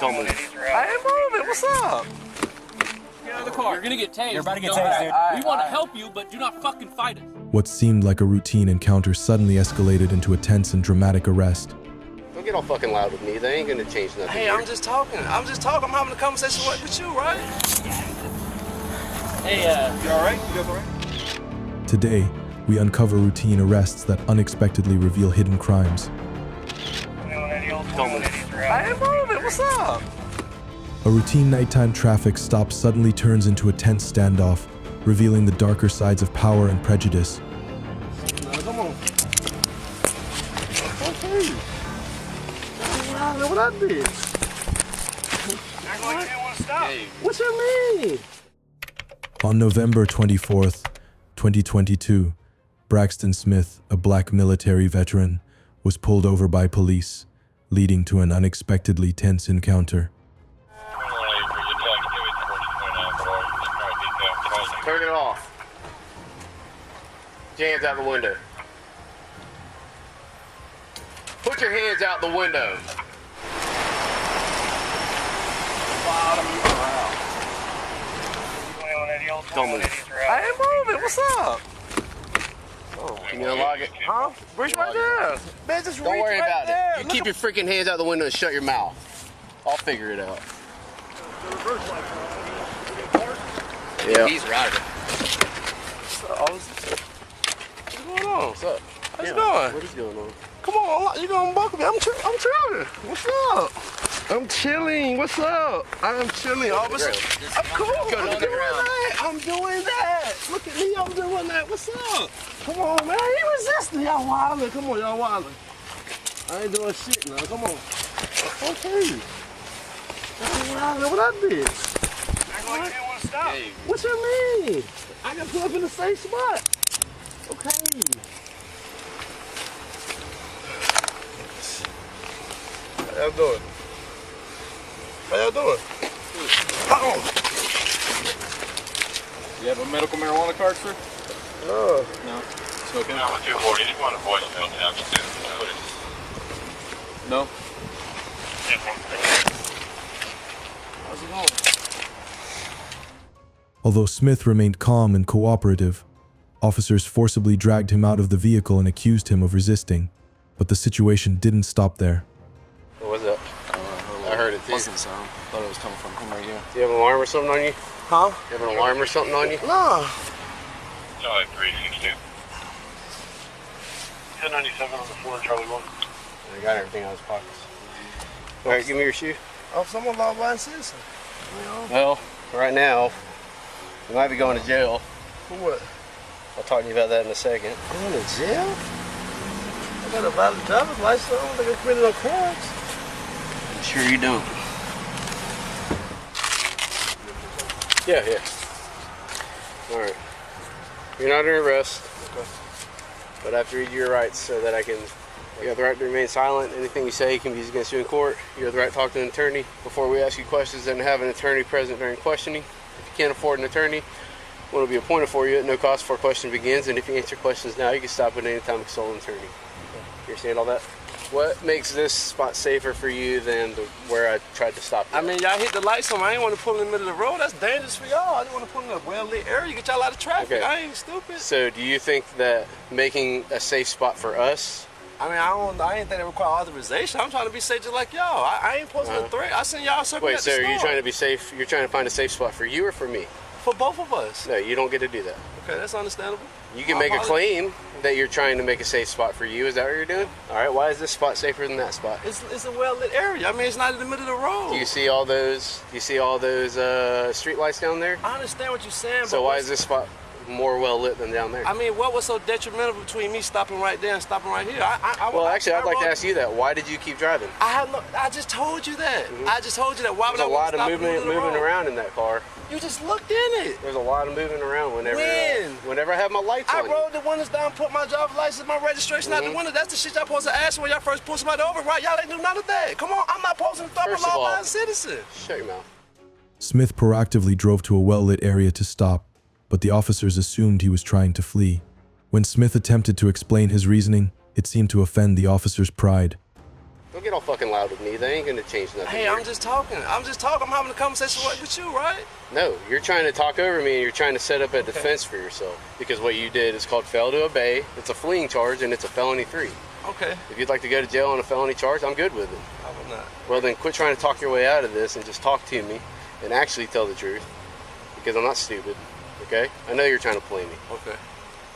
Don't move. I ain't moving. What's up? Get out of the car. You're gonna get tased. You're about to get tased, dude. We want to help you, but do not fucking fight us. What seemed like a routine encounter suddenly escalated into a tense and dramatic arrest. Don't get all fucking loud with me. They ain't gonna change nothing. Hey, here. I'm just talking. I'm having a conversation with you, right? Hey, You all right? You guys all right? Today, we uncover routine arrests that unexpectedly reveal hidden crimes. don't move. I ain't moving. What's up? A routine nighttime traffic stop suddenly turns into a tense standoff, revealing the darker sides of power and prejudice. No, come on. Okay. What I did? Act like you didn't want to stop. Hey. What you mean? On November 24th, 2022, Braxton Smith, a black military veteran, was pulled over by police, leading to an unexpectedly tense encounter. Turn it off. Put your hands out the window. Put your hands out the window. Don't move. I ain't moving. What's up? Can you unlock it? Huh? Reach right there. Man, just Don't worry right about there. it. You keep your freaking hands out the window and shut your mouth. I'll figure it out. Yeah. He's riding. What's going on? What's up? How's it going? What is going on? Come on, you gonna buckle me? I'm chilling. What's up? I'm chilling. What's up? I'm chilling. Officer. I'm cool. I'm doing that. Look at me. I'm doing that. What's up? Come on, man. You resisting. Y'all wildin'. Come on, y'all wildin'. I ain't doing shit now. Come on. Okay. What I did? Act like you didn't want to stop. Hey. What you mean? I got put up in the same spot. Okay. How y'all doing? How y'all doing? You have a medical marijuana card, sir? Oh. No. Smoking? No, 240. Just want a voicemail now. No. How's it going? Although Smith remained calm and cooperative, officers forcibly dragged him out of the vehicle and accused him of resisting. But the situation didn't stop there. What was that? I heard it too. Buzzing sound. Thought it was coming from him right here. Do you have an alarm or something on you? Huh? You have an alarm or something on you? Nah. Charlie 362. 1097 on the floor, Charlie 1. I got everything out of his pockets. All right, give me your shoe. I'm someone law-abiding citizen. Well, right now, you might be going to jail. For what? I'll talk to you about that in a second. Going to jail? I got a valid driver's license. I don't think I've committed no crimes. Sure you don't. Yeah. All right. You're not under arrest. Okay. But I have to read you your rights so that I can. You have the right to remain silent. Anything you say can be used against you in court. You have the right to talk to an attorney before we ask you questions and have an attorney present during questioning. If you can't afford an attorney, one will be appointed for you at no cost before question begins. And if you answer questions now, you can stop at any time and consult an attorney. You understand all that? What makes this spot safer for you than where I tried to stop you? I mean, y'all hit the lights on me. I ain't want to pull in the middle of the road. That's dangerous for y'all. I didn't want to pull in a well-lit area. You get y'all out of traffic. Okay. I ain't stupid. So do you think that making a safe spot for us? I mean, I ain't think it require authorization. I'm trying to be safe just like y'all. I ain't posing a threat. I seen y'all circling Wait, at the so are store. you trying to be safe? You're trying to find a safe spot for you or for me? For both of us. No, you don't get to do that. Okay, that's understandable. You can make a claim that you're trying to make a safe spot for you. Is that what you're doing? All right, why is this spot safer than that spot? It's a well-lit area. I mean, it's not in the middle of the road. Do you see all those street lights down there? I understand what you're saying, So but why is this spot more well lit than down there? I mean, what was so detrimental between me stopping right there and stopping right here? Well, actually, I'd like to ask you that. Why did you keep driving? I just told you that. I just told you that. Why would There's I a want lot to stop of in the middle moving of the road? around in that car. You just looked in it. There's a lot of moving around whenever When? I have my lights I on. rolled the windows down, put my driver's license, my registration out the window. That's the shit y'all supposed to ask when y'all first pull somebody over, right? Y'all ain't do none of that. Come on, I'm not supposed to stop a First of all, law-abiding citizen. Shut your mouth. Smith proactively drove to a well-lit area to stop, but the officers assumed he was trying to flee. When Smith attempted to explain his reasoning, it seemed to offend the officers' pride. Don't Don't get all fucking loud with me. That ain't gonna change nothing. Hey, here. I'm just talking. I'm having a conversation with you, right? No, you're trying to talk over me and you're trying to set up a defense for yourself. Because what you did is called fail to obey. It's a fleeing charge and it's a felony 3. Okay. If you'd like to go to jail on a felony charge, I'm good with it. I will not. Well, then quit trying to talk your way out of this and just talk to me and actually tell the truth. Because I'm not stupid, okay? I know you're trying to play me. Okay.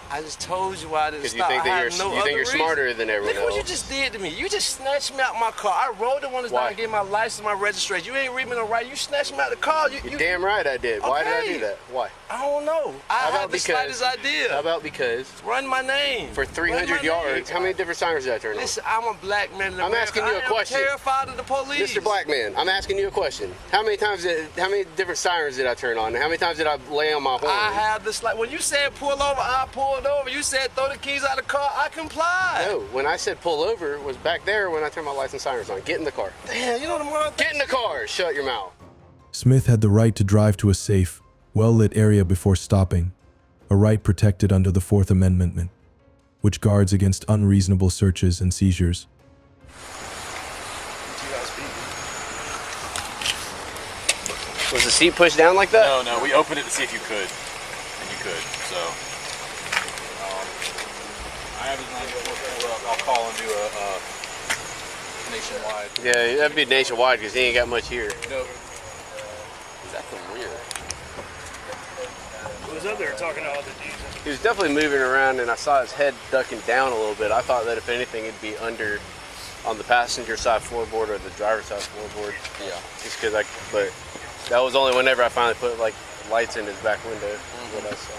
I just told you why I didn't Because you stop. think that you're reason. smarter than everyone Look else. what you just did to me. You just snatched me out my car. I rode the one that's Why? not getting my license, my registration. You ain't read me no right. You snatched me out the car. You're damn right I did. Why did I do that? Why? I don't know. I had the slightest idea. How about because? Run my name. For 300 yards, how many different sirens did I turn on? Listen, I'm a black man in I'm America. asking you a question. I'm terrified of the police. Mr. Black Man, I'm asking you a question. How many different sirens did I turn on? How many times did I lay on my horn? I have this, like, when you said pull over, I pulled over. You said throw the keys out of the car, I complied. No, when I said pull over was back there when I turned my license sirens on. Get in the car. Damn, you know the more. Get in the car. Shut your mouth. Smith had the right to drive to a safe, well-lit area before stopping, a right protected under the Fourth Amendment, which guards against unreasonable searches and seizures. Was the seat pushed down like that? No, we opened it to see if you could, and you could. So I have his number. I'll call and do a nationwide. Yeah, that'd be nationwide because he ain't got much here. No, he's acting weird. Who was up there talking to all the dudes? He was definitely moving around, and I saw his head ducking down a little bit. I thought that if anything, it'd be under on the passenger side floorboard or the driver's side floorboard. Yeah. Just because but that was only whenever I finally put like lights in his back window. What I saw.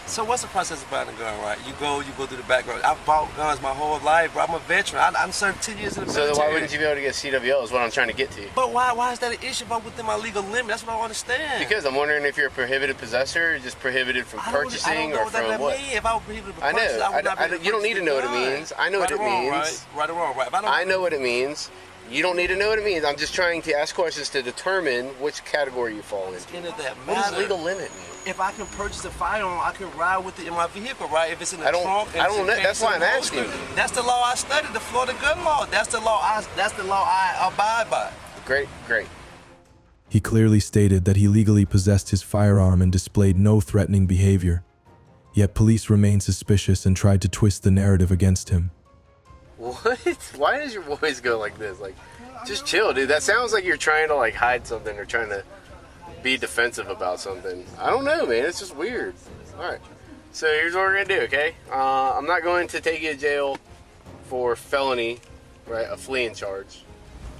So what's the process of buying a gun, right? You go through the background. I've bought guns my whole life, bro. I'm a veteran. I'm served 10 years in the So military. then why wouldn't you be able to get CWL is what I'm trying to get to. But why is that an issue about within my legal limit? That's what I don't understand. Because I'm wondering if you're a prohibited possessor or just prohibited from purchasing or from what. If I was prohibited from I purchasing, know. I would not be able to You don't need to purchase know the what it gun. means. I know what it means. Right or wrong, right? If I know what it means. You don't need to know what it means. I'm just trying to ask questions to determine which category you fall into. End of that What does matter. legal limit mean? If I can purchase a firearm, I can ride with it in my vehicle, right? If it's in the I don't trunk, know. That's why I'm asking. That's the law I studied, the Florida gun law. That's the law I abide by. Great. He clearly stated that he legally possessed his firearm and displayed no threatening behavior. Yet police remained suspicious and tried to twist the narrative against him. What? Why does your voice go like this? Like, just chill, dude. That sounds like you're trying to like hide something or trying to be defensive about something. I don't know, man. It's just weird. All right. So here's what we're gonna do, okay? I'm not going to take you to jail for felony, right? A fleeing charge.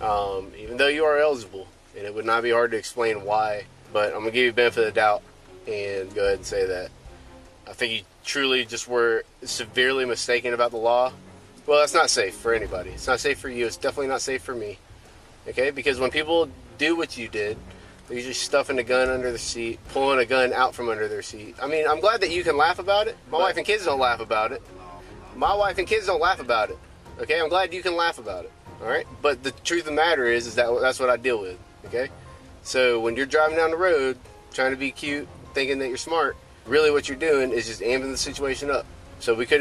Even though you are eligible, and it would not be hard to explain why. But I'm gonna give you the benefit of the doubt and go ahead and say that I think you truly just were severely mistaken about the law. Well, that's not safe for anybody. It's not safe for you. It's definitely not safe for me. Okay? Because when people do what you did, they're usually stuffing a gun under the seat, pulling a gun out from under their seat. I mean, I'm glad that you can laugh about it. My wife and kids don't laugh about it. My wife and kids don't laugh about it. Okay? I'm glad you can laugh about it. All right? But the truth of the matter is that that's what I deal with. Okay? So when you're driving down the road, trying to be cute, thinking that you're smart, really what you're doing is just amping the situation up. So I could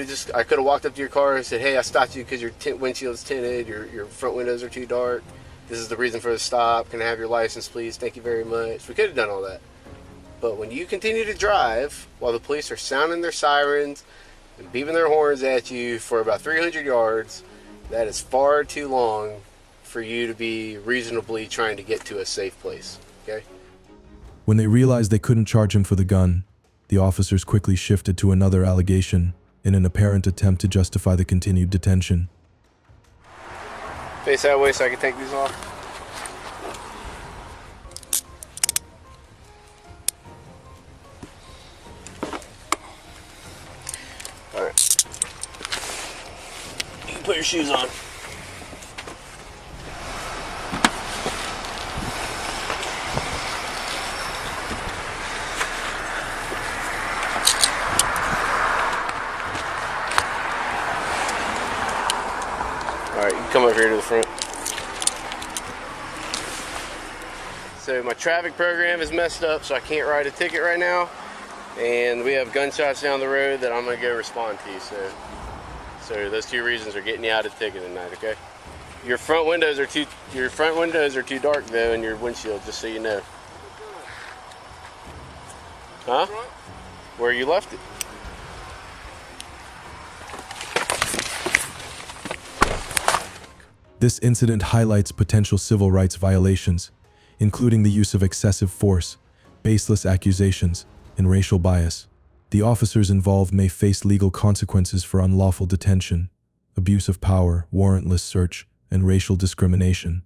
have walked up to your car and said, hey, I stopped you because your windshield's tinted, your front windows are too dark. This is the reason for the stop. Can I have your license, please? Thank you very much. We could have done all that. But when you continue to drive while the police are sounding their sirens and beeping their horns at you for about 300 yards, that is far too long for you to be reasonably trying to get to a safe place, okay? When they realized they couldn't charge him for the gun, the officers quickly shifted to another allegation in an apparent attempt to justify the continued detention. Face that way so I can take these off. All right. You can put your shoes on. Alright, you can come over here to the front. So my traffic program is messed up, so I can't write a ticket right now. And we have gunshots down the road that I'm going to go respond to. So those two reasons are getting you out of the ticket tonight, okay? Your front windows are too dark though in your windshield, just so you know. Huh? Where you left it. This incident highlights potential civil rights violations, including the use of excessive force, baseless accusations, and racial bias. The officers involved may face legal consequences for unlawful detention, abuse of power, warrantless search, and racial discrimination.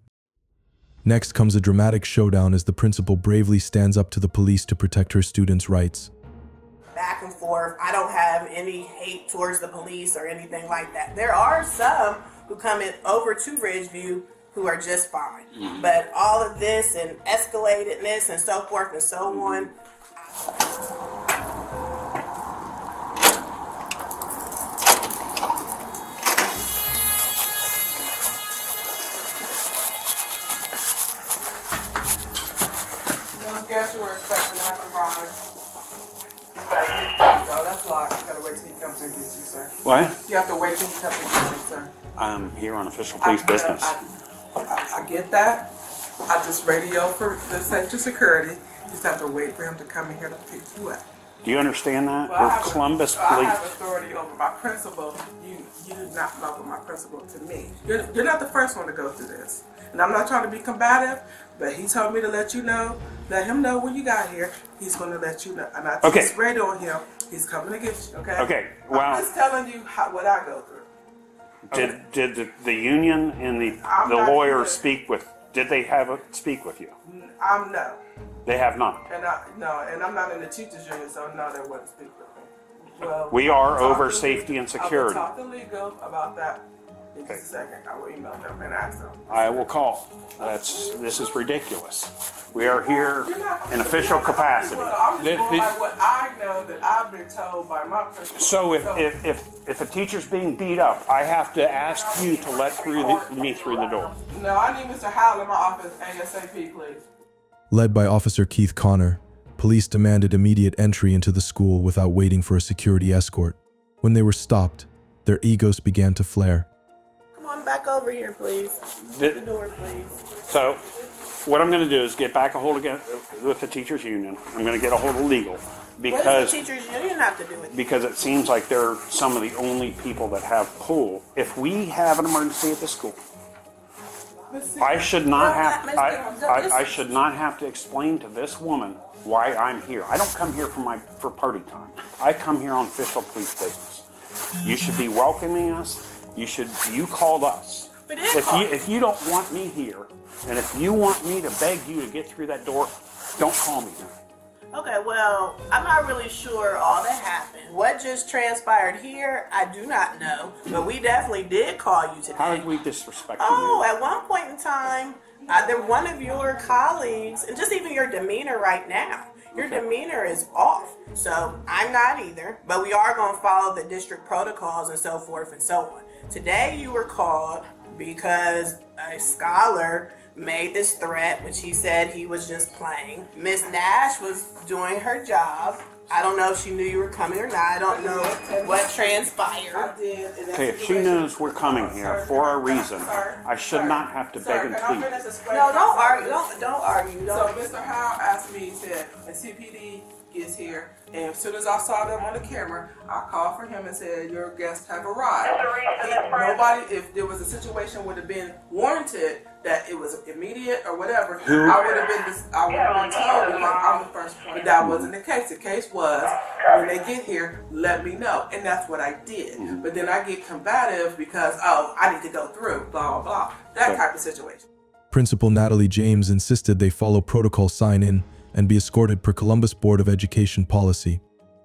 Next comes a dramatic showdown as the principal bravely stands up to the police to protect her students' rights. Back and forth. I don't have any hate towards the police or anything like that. There are some who come in over to Ridgeview who are just fine. But all of this and escalatedness and so forth and so on. Guess you were expecting to have a ride. No, that's locked. You gotta wait till he comes and gets you, sir. What? You have to wait till he comes and gets you, sir. I'm here on official police business. I get that. I just radio for the safety security. You just have to wait for him to come in here to pick you up. Do you understand that? Well, We're Columbus I Police. have authority over my principal. You do not know my principal to me. You're not the first one to go through this. And I'm not trying to be combative, but he told me to let you know, let him know when you got here. He's going to let you know. And I just radioed him. He's coming to get you, okay? Okay, well. I'm just telling you what I go through. Did the union and the lawyers speak with, did they speak with you? No. They have not. And I'm not in the teachers union, so no, they wouldn't speak with me. Well, We are over safety and security. I will talk to legal about that in just a second. I will email them and ask them. I will call. This is ridiculous. We are here in official capacity. Well, I'm just going by what I know that I've been told by my principal. So if a teacher's being beat up, I have to ask you to let me through the door. No, I need Mr. Howell in my office ASAP, please. Led by Officer Keith Connor, police demanded immediate entry into the school without waiting for a security escort. When they were stopped, their egos began to flare. Come on back over here, please. The door, please. So what I'm going to do is get back a hold again with the teachers union. I'm going to get a hold of legal What because does the teachers union have to do with it? because it seems like they're some of the only people that have pull. If we have an emergency at the school, I should not have to explain to this woman why I'm here. I don't come here for party time. I come here on official police business. You should be welcoming us. You called us. If you don't want me here, and if you want me to beg you to get through that door, don't call me. Okay, well, I'm not really sure all that happened. What just transpired here, I do not know. But we definitely did call you today. How did we disrespect you? Oh, at one point in time, one of your colleagues, and just even your demeanor right now, your demeanor is off. So I'm not either, but we are going to follow the district protocols and so forth and so on. Today you were called because a scholar made this threat, which he said he was just playing. Miss Nash was doing her job. I don't know if she knew you were coming or not. I don't know what transpired. Okay, if she knows we're coming here for a reason, I should not have to beg and plead. No, don't argue. Don't argue. So Mr. Howell asked me, he said, when CPD gets here, and as soon as I saw them on the camera, I called for him and said, your guests have arrived. If there was a situation would have been warranted that it was immediate or whatever, I would have been told because I'm the first point. But that wasn't the case. The case was, when they get here, let me know. And that's what I did. But then I get combative because, I need to go through, blah, blah, blah. That type of situation. Principal Natalie James insisted they follow protocol sign-in and be escorted per Columbus Board of Education policy.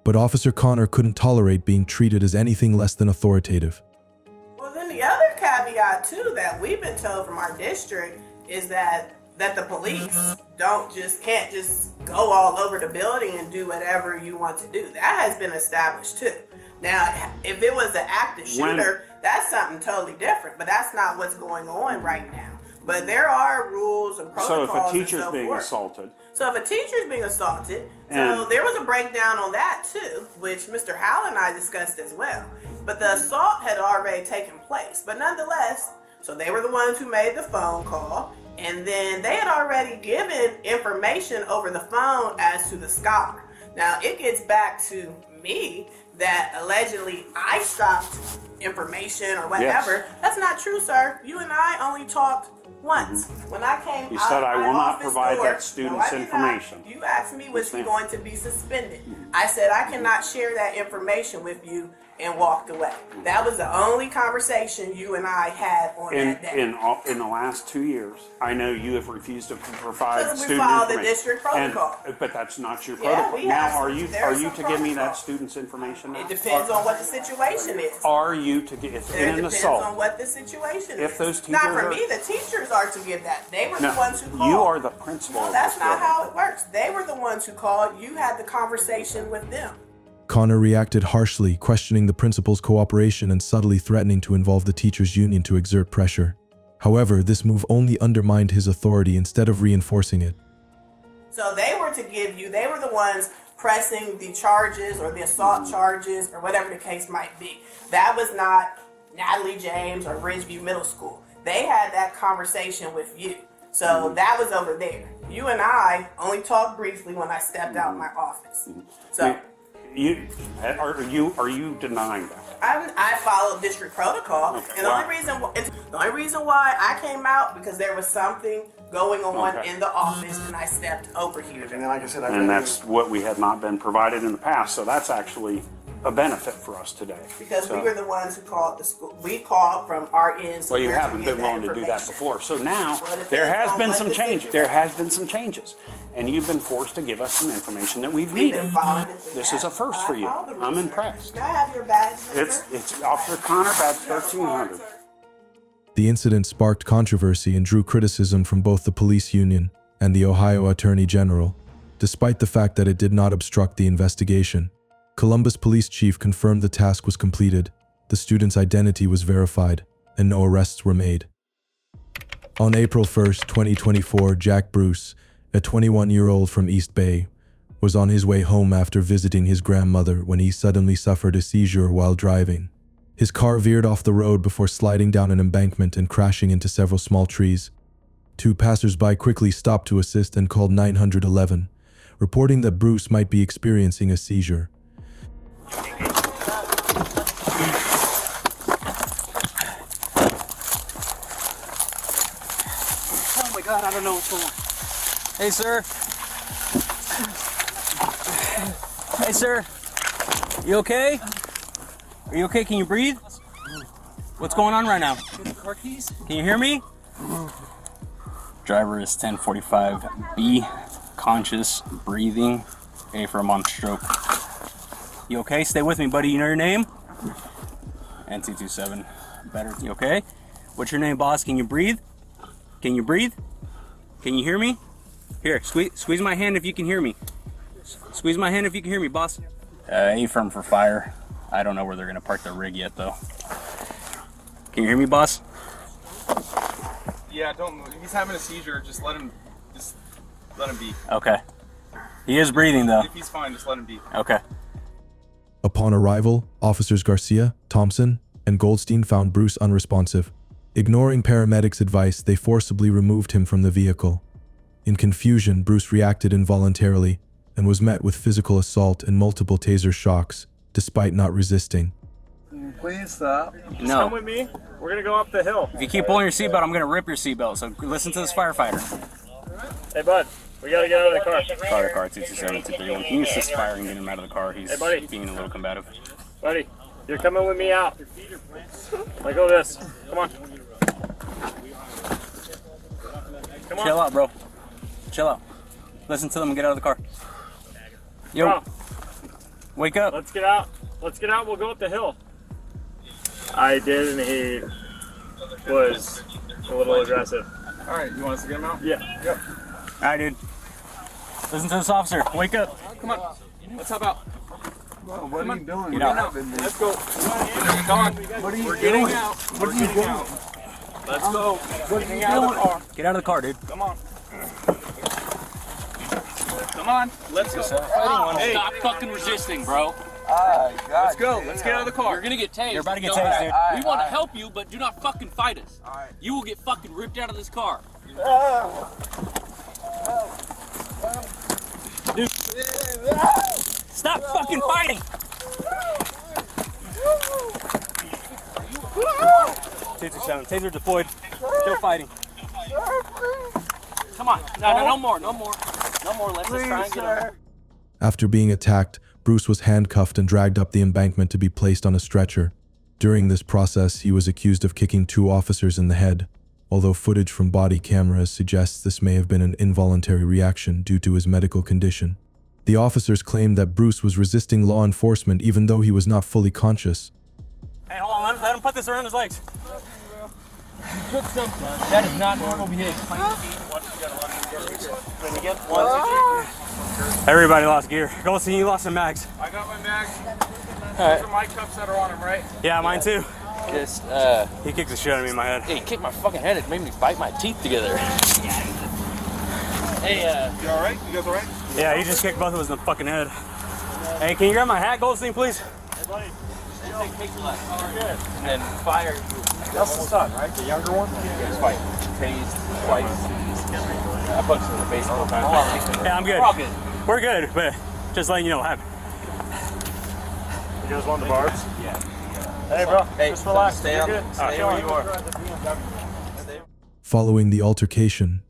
But Officer Connor couldn't tolerate being treated as anything less than authoritative. Well, then the other caveat, too, that we've been told from our district is that the police can't just go all over the building and do whatever you want to do. That has been established, too. Now, if it was an active shooter, that's something totally different, but that's not what's going on right now. But there are rules and protocols. So if a teacher's being assaulted. So if a teacher's being assaulted, so there was a breakdown on that too, which Mr. Howell and I discussed as well. But the assault had already taken place. But nonetheless, So they were the ones who made the phone call, and then they had already given information over the phone as to the scholar. Now it gets back to me that allegedly I stopped information or whatever. Yes. That's not true, sir. You and I only talked once. When I came You out said of I my will not office provide door, that student's no, I did information. not. You asked me, was he ma'am. going to be suspended? I said I cannot share that information with you, and walked away. That was the only conversation you and I had on that day. In the last 2 years, I know you have refused to provide Because we student follow the information. district protocol. But that's not your Yeah, protocol. we Now, have are some- you there's to some give me that protocol. student's information? Now? It depends on what the situation is. Are you to get It in an depends assault? on what the situation If is. those Not teachers for are- me, the teachers are to give that. They were the No, ones who called. you are the principal. No, of that's this not building. how it works. They were the ones who called. You had the conversation with them. Connor reacted harshly, questioning the principal's cooperation and subtly threatening to involve the teachers' union to exert pressure. However, this move only undermined his authority instead of reinforcing it. So they were to give you, they were the ones pressing the charges or the assault charges or whatever the case might be. That was not Natalie James or Ridgeview Middle School. They had that conversation with you. So that was over there. You and I only talked briefly when I stepped out of my office. So Are you denying that? I followed district protocol, Okay, and the only reason why I came out because there was something going on Okay. in the office, and I stepped over here. And then, like I said, And that's what we had not been provided in the past. So that's actually a benefit for us today. Because So- we were the ones who called the school. We called from our end. Well, you where to haven't get been willing to do that information. before. So now Well, it there depends has on been what some the change. situation There is. has been some changes, and you've been forced to give us some information that we've We've needed. been following it. This is a first for you. I followed the I'm rules, impressed. sir. Can I have your badge, mister? It's Officer Connor, badge 1300. The incident sparked controversy and drew criticism from both the police union and the Ohio Attorney General. Despite the fact that it did not obstruct the investigation, Columbus Police Chief confirmed the task was completed, the student's identity was verified, and no arrests were made. On April 1st, 2024, Jack Bruce, a 21-year-old from East Bay, was on his way home after visiting his grandmother when he suddenly suffered a seizure while driving. His car veered off the road before sliding down an embankment and crashing into several small trees. Two passers-by quickly stopped to assist and called 911, reporting that Bruce might be experiencing a seizure. Oh my God, I don't know what's going on. Hey, sir. Hey, sir. You okay? Are you okay? Can you breathe? What's going on right now? Car keys? Can you hear me? Driver is 1045B, conscious, breathing. A for a on stroke. You okay? Stay with me, buddy. You know your name? NT27. Better. You okay? What's your name, boss? Can you breathe? Can you breathe? Can you hear me? Here, squeeze my hand if you can hear me. Squeeze my hand if you can hear me, boss. A firm for fire. I don't know where they're gonna park the rig yet, though. Can you hear me, boss? Yeah, don't. If he's having a seizure, just let him be. Okay. He is breathing, though. If he's fine, just let him be. Okay. Upon arrival, officers Garcia, Thompson, and Goldstein found Bruce unresponsive. Ignoring paramedics' advice, they forcibly removed him from the vehicle. In confusion, Bruce reacted involuntarily and was met with physical assault and multiple taser shocks, despite not resisting. Please stop. No. Come with me. We're gonna go up the hill. If you keep pulling your seatbelt, I'm gonna rip your seatbelt. So listen to this firefighter. Hey, bud. We gotta get out of the car. Car 227 231. Can you assist fire and get him out of the car? He's being a little combative. Buddy, you're coming with me out. Let go of this. Come on. Come on. Chill out, bro. Chill out. Listen to them and get out of the car. Yo. Bro, Wake up. let's get out. Let's get out. We'll go up the hill. I did, and he was a little aggressive. All right, you want us to get him out? Yeah. Yep. All right, dude. Listen to this officer. Wake up. Come on. Let's hop out. What are you doing? Get out. Let's go. Come on. What are you We're doing? getting out. What are you doing? Let's go. What are you Getting out of the doing? car. Get out of the car, dude. Come on. Come on. Let's go. Hey. Stop fucking resisting, bro. Let's go. Let's get out of the car. You're gonna get tased. You're about to get tased, dude. We want to help you, but do not fucking fight us. You will get fucking ripped out of this car. Dude. Stop fucking fighting! Taser deployed. Still fighting. Come on. No more. No more. Let's just try and get him. After being attacked, Bruce was handcuffed and dragged up the embankment to be placed on a stretcher. During this process, he was accused of kicking 2 officers in the head, although footage from body cameras suggests this may have been an involuntary reaction due to his medical condition. The officers claimed that Bruce was resisting law enforcement even though he was not fully conscious. Hey, hold on, let him put this around his legs. That is not normal behavior. Everybody lost gear. Goldstein, you lost some mags. I got my mags. Those are my cuffs that are on him, right? Yeah, mine too. Just, he kicked the shit out of me in my head. Hey, he kicked my fucking head. It made me bite my teeth together. Hey, you alright? You guys alright? Yeah, he just kicked both of us in the fucking head. Hey, can you grab my hat, Goldstein, please? Hey, buddy. And then fire. That's the son, right? The younger one? Yeah, he's fighting. Tased twice. I punched him in the face all the time. Yeah, I'm good. We're all good. We're good, but just letting you know what happened. You guys want the barbs? Yeah. Hey, bro. Hey, just relax. Stay You're up. good. Stay where you are. Following the altercation,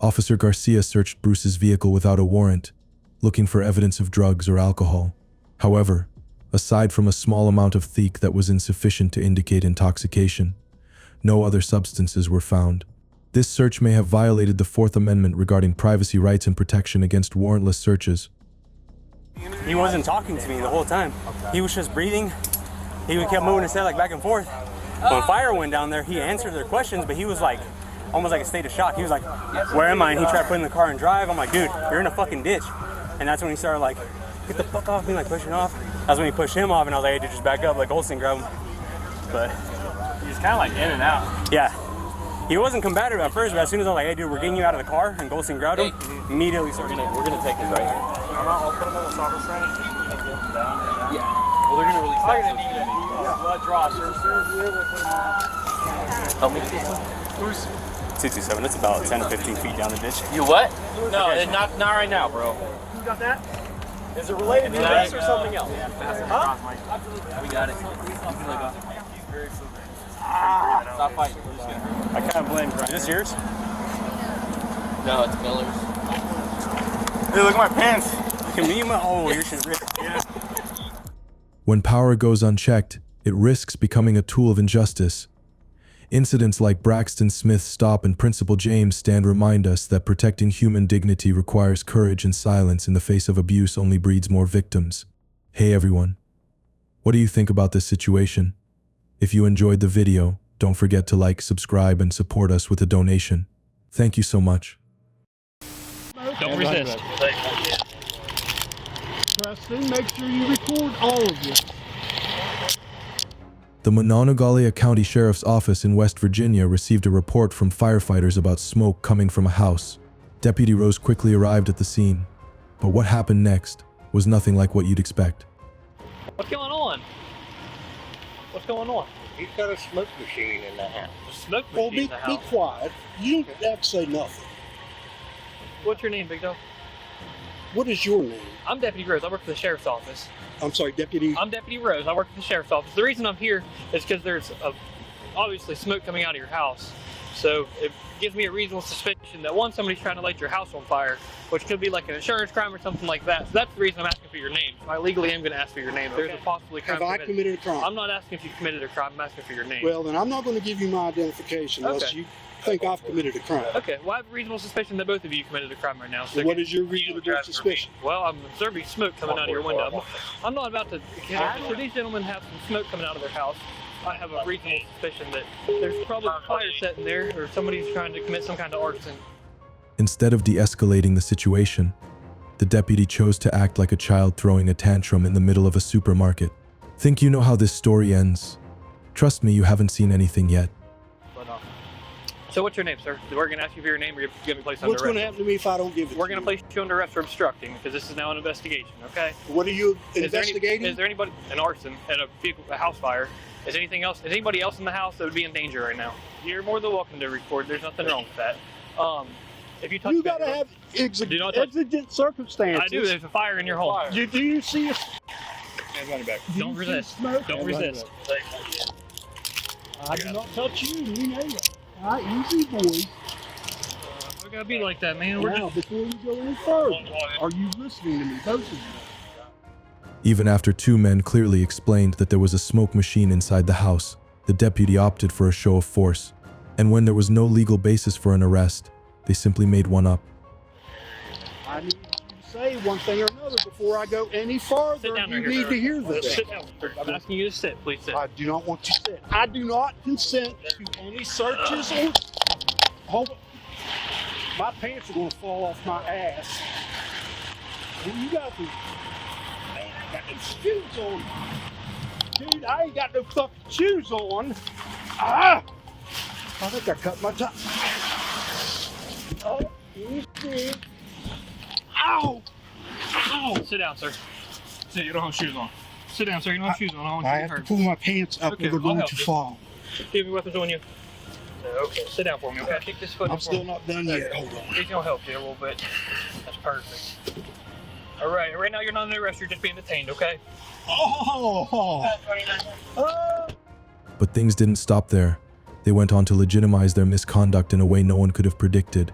Officer Garcia searched Bruce's vehicle without a warrant, looking for evidence of drugs or alcohol. However, aside from a small amount of theek that was insufficient to indicate intoxication, no other substances were found. This search may have violated the Fourth Amendment regarding privacy rights and protection against warrantless searches. He wasn't talking to me the whole time. He was just breathing. He kept moving his head like back and forth. When fire went down there, he answered their questions, but he was like, almost like a state of shock. He was like, where am I? And he tried putting the car in drive. I'm like, dude, you're in a fucking ditch. And that's when he started like, get the fuck off me, like pushing off. That's when he pushed him off, and I was like, hey, dude, just back up, like Goldstein grabbed him. But He's kind of like in and out. yeah. He wasn't combative at first, but as soon as I was like, hey, dude, we're getting you out of the car, and Goldstein grabbed him, immediately started. We're gonna take this right here. I'll put him on the soccer frame. Yeah. Well, they're gonna release that. Blood draw. Help me. Who's 227? That's about 10 to 15 feet down the ditch. You what? No, not right now, bro. Who got that? Is it related to this or something else? Huh? We got it. Stop fighting. We're just gonna... I kind of blame him. Is this yours? No, it's Miller's. Hey, look at my pants. Can me and my your shit ripped. Yeah. When power goes unchecked, it risks becoming a tool of injustice. Incidents like Braxton Smith's stop and Principal James' stand remind us that protecting human dignity requires courage, and silence in the face of abuse only breeds more victims. Hey everyone, what do you think about this situation? If you enjoyed the video, don't forget to like, subscribe, and support us with a donation. Thank you so much. Don't resist. Preston, make sure you record all of this. The Monongalia County Sheriff's Office in West Virginia received a report from firefighters about smoke coming from a house. Deputy Rose quickly arrived at the scene, but what happened next was nothing like what you'd expect. What's going on? What's going on? He's got a smoke machine in the house. A smoke machine Well, in the house? be quiet. You don't have to say nothing. What's your name, Big Dog? What is your name? I'm Deputy Rose. I work for the Sheriff's Office. I'm sorry, Deputy? I'm Deputy Rose. I work for the Sheriff's Office. The reason I'm here is because there's obviously smoke coming out of your house. So it gives me a reasonable suspicion that one, somebody's trying to light your house on fire, which could be like an insurance crime or something like that. So that's the reason I'm asking for your name. I legally am going to ask for your name. There's a possibly crime. Have I committed a crime? I'm not asking if you committed a crime. I'm asking for your name. Well, then I'm not going to give you my identification unless you think I've committed a crime. Okay, well, I have a reasonable suspicion that both of you committed a crime right now. So what is your reasonable suspicion? Well, I'm observing smoke coming out of your window. I'm not about to... So these gentlemen have some smoke coming out of their house. I have a reasonable suspicion that there's probably a fire set in there, or somebody's trying to commit some kind of arson. Instead of de-escalating the situation, the deputy chose to act like a child throwing a tantrum in the middle of a supermarket. Think you know how this story ends? Trust me, you haven't seen anything yet. So what's your name, sir? We're going to ask you for your name or you're going to be placed under What's arrest. going to happen to me if I don't give it? We're going to place you under arrest for obstructing because this is now an investigation, okay? What are you investigating? Is there anybody, an arson and a house fire? Is anybody else in the house that would be in danger right now? You're more than welcome to record. There's nothing wrong with that. If you touch You got to have exigent circumstances. I do. There's a fire in your home. Do you see a... Don't resist. Don't resist. I do not touch you. You know that. All right, easy, boys. We gotta be like that, man. Now, before you go any further, are you listening to me, both of you? Even after two men clearly explained that there was a smoke machine inside the house, the deputy opted for a show of force. And when there was no legal basis for an arrest, they simply made one up. I need you to say one thing or another before I go any further. You need to hear this. Sit down. I'm asking you to sit. Please sit. I do not want you to sit. I do not consent to any searches or... Hold on. My pants are going to fall off my ass. What you got to... Man, I got no shoes on. Dude, I ain't got no fucking shoes on. Ah! I think I cut my tie. Oh, easy. Ow! Ow! Sit down, sir. Sit. You don't have shoes on. Sit down, sir. You don't have shoes on. I want you I to have hurt. to pull my pants up Okay, or they're I'll going help to you. fall. Do you have your weapons on you? Okay. Sit down for me, okay? Kick this foot I'm in for still me. not done yet. Hold on. He's gonna help you a little bit. That's perfect. Alright, right now you're not under arrest, you're just being detained, okay? Oh! But things didn't stop there. They went on to legitimize their misconduct in a way no one could have predicted.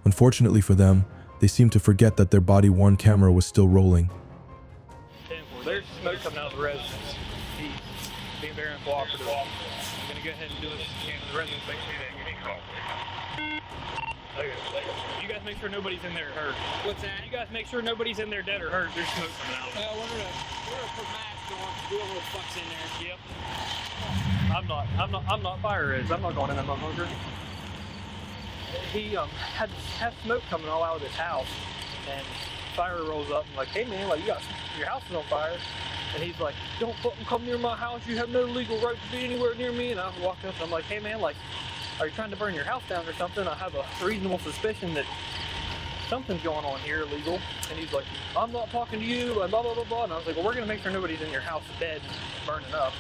Unfortunately for them, they seemed to forget that their body-worn camera was still rolling. There's smoke coming out of the residence. He's being very uncooperative. I'm gonna go ahead and do this and the residents make sure that you're cooperative. Okay. You guys make sure nobody's in there hurt. What's that? You guys make sure nobody's in there dead or hurt. There's smoke coming out. Well, we're gonna put masks on. Do a little fucks in there. Yep. I'm not fire is. I'm not going in that motherfucker. He had smoke coming all out of his house, and fire rolls up and like, hey man, like your house is on fire. And he's like, don't fucking come near my house. You have no legal right to be anywhere near me. And I walked up and I'm like, hey man, like, are you trying to burn your house down or something? I have a reasonable suspicion that something's going on here illegal. And he's like, I'm not talking to you, and blah, blah, blah, blah. And I was like, well, we're going to make sure nobody's in your house dead and burning up.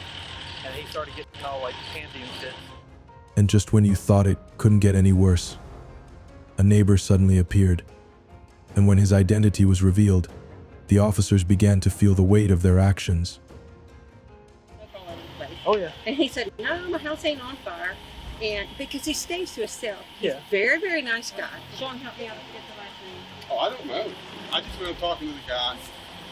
And he started getting all like handsy and shit. And just when you thought it couldn't get any worse, a neighbor suddenly appeared. And when his identity was revealed, the officers began to feel the weight of their actions. Oh yeah. And he said, no, my house ain't on fire. And because he stays to himself. He's Yeah. a very, very nice guy. Sean, help me out and get the last name. Oh, I don't know. I just went talking to the guy.